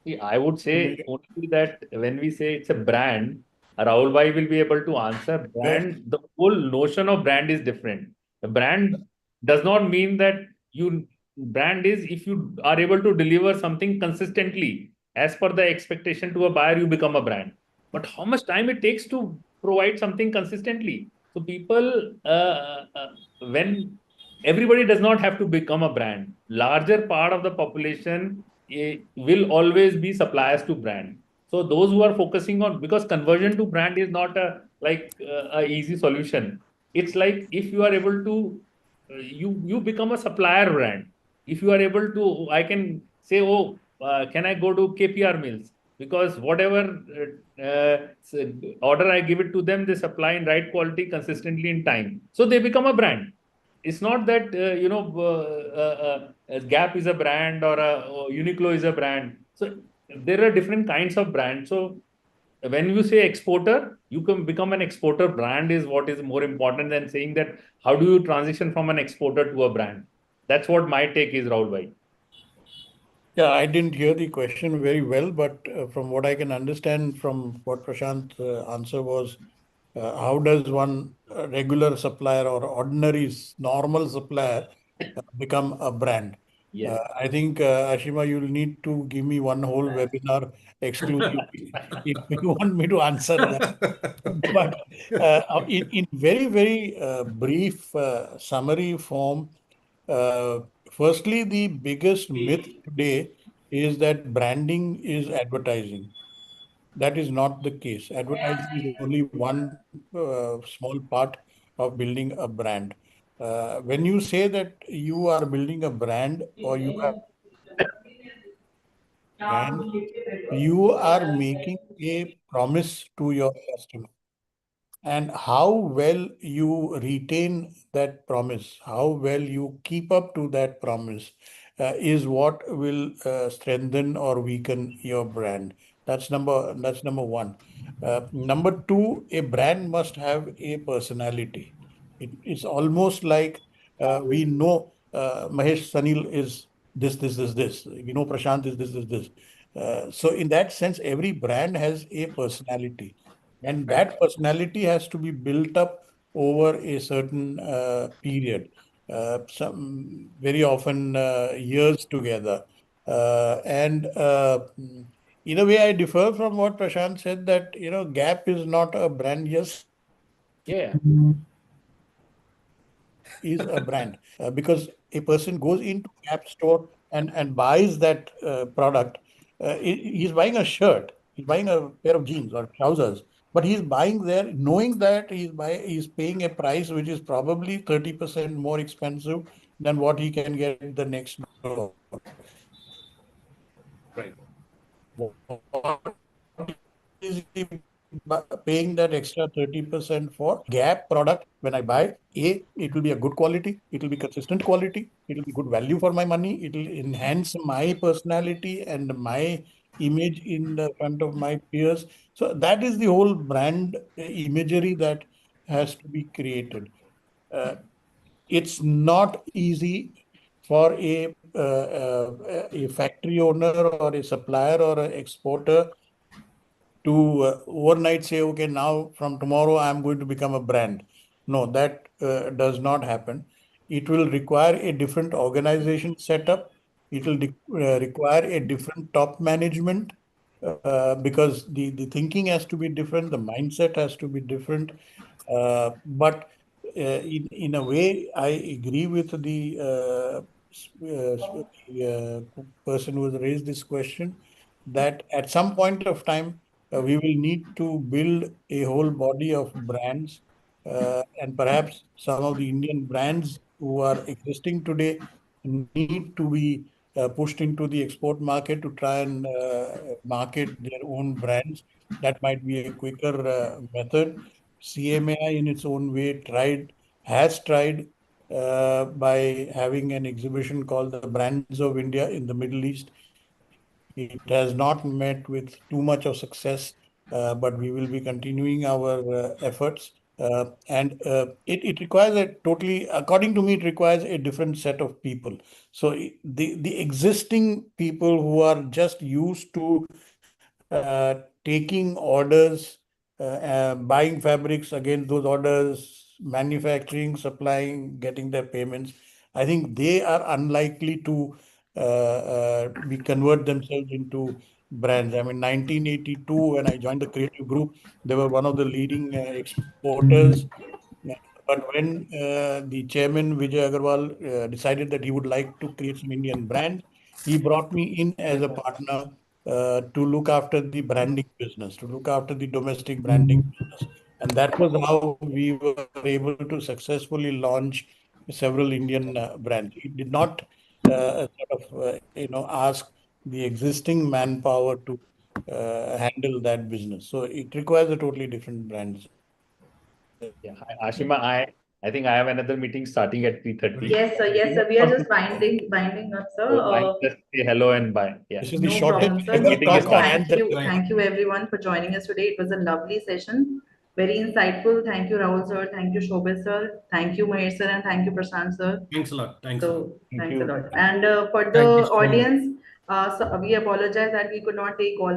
Speaker 4: See, I would say only that when we say it's a brand, Rahul Bhai will be able to answer. Brand, the whole notion of brand is different. The brand does not mean that brand is if you are able to deliver something consistently as per the expectation to a buyer, you become a brand. But how much time it takes to provide something consistently? So people, when everybody does not have to become a brand, larger part of the population will always be suppliers to brand. So those who are focusing on, because conversion to brand is not a easy solution. It's like if you are able to you become a supplier brand. If you are able to, I can say, oh, can I go to KPR mills? Because whatever order I give it to them, they supply in right quality consistently in time. So they become a brand. It's not that Gap is a brand or Uniqlo is a brand. So there are different kinds of brands. So when you say exporter, you can become an exporter. Brand is what is more important than saying that how do you transition from an exporter to a brand. That's what my take is, Rahul Bhai.
Speaker 3: Yeah, I didn't hear the question very well, but from what I can understand from what Prashant's answer was, how does one regular supplier or ordinary normal supplier become a brand?
Speaker 4: Yes.
Speaker 3: I think, Ashima, you'll need to give me one whole webinar exclusively if you want me to answer that. But in very, very brief summary form, uh, firstly, the biggest myth today is that branding is advertising. That is not the case. Advertising is only one small part of building a brand. When you say that you are building a brand or you have a brand, you are making a promise to your customer. And how well you retain that promise, how well you keep up to that promise, is what will strengthen or weaken your brand. That's number one. Number two, a brand must have a personality. It's almost like we know Mahesh Sanil is this. We know Prashant is this. So in that sense, every brand has a personality, and
Speaker 5: Right.
Speaker 3: that personality has to be built up over a certain period, some very often years together. And In a way, I differ from what Prashant said, that Gap is not a brand. Yes,
Speaker 4: Yeah.
Speaker 3: is a brand, because a person goes into Gap store and buys that product. He's buying a shirt, he's buying a pair of jeans or trousers, but he's buying there knowing that he's paying a price which is probably 30% more expensive than what he can get the next door.
Speaker 5: Right.
Speaker 3: What is he paying that extra 30% for? Gap product, when I buy, it will be a good quality, it will be consistent quality, it will be good value for my money, it will enhance my personality and my image in the front of my peers. So that is the whole brand imagery that has to be created. Uh, it's not easy for a factory owner or a supplier or an exporter to overnight say, okay, now from tomorrow I'm going to become a brand. No, that does not happen. It will require a different organization setup. It will require a different top management, because the thinking has to be different, the mindset has to be different. But in a way, I agree with the person who has raised this question, that at some point of time, we will need to build a whole body of brands, and perhaps some of the Indian brands who are existing today need to be pushed into the export market to try and market their own brands. That might be a quicker method. CMAI, in its own way, has tried by having an exhibition called the Brands of India in the Middle East. It has not met with too much of success, but we will be continuing our efforts. And it requires a totally, according to me, it requires a different set of people. So the existing people who are just used to taking orders, buying fabrics against those orders, manufacturing, supplying, getting their payments, I think they are unlikely to be convert themselves into brands. I mean, 1982, when I joined the creative group, they were one of the leading exporters. But when the chairman Vijay Agarwal decided that he would like to create some Indian brand, he brought me in as a partner to look after the branding business, to look after the domestic branding business. And that was how we were able to successfully launch several Indian brands. He did not ask the existing manpower to handle that business. So it requires a totally different brand.
Speaker 4: Yeah. Ashima, I think I have another meeting starting at 3:30.
Speaker 1: Yes, sir. Yes, sir. We are just binding up, sir.
Speaker 4: So I just say hello and bye. Yeah.
Speaker 3: This is the
Speaker 1: No
Speaker 3: shortest
Speaker 1: problem, sir.
Speaker 3: ever
Speaker 1: No
Speaker 4: Meeting is
Speaker 3: talk
Speaker 1: problem.
Speaker 3: on
Speaker 4: started.
Speaker 1: Thank you.
Speaker 3: Anthem.
Speaker 1: Thank you everyone for joining us today. It was a lovely session. Very insightful. Thank you, Rahul sir. Thank you, Shobhit sir. Thank you, Mahesh sir. And thank you, Prashant sir.
Speaker 5: Thanks a lot. Thanks a lot.
Speaker 1: So
Speaker 3: Thank
Speaker 1: thanks a
Speaker 3: you.
Speaker 1: lot. And for the
Speaker 6: Thank you so much.
Speaker 1: audience, so we apologize that we could not take all the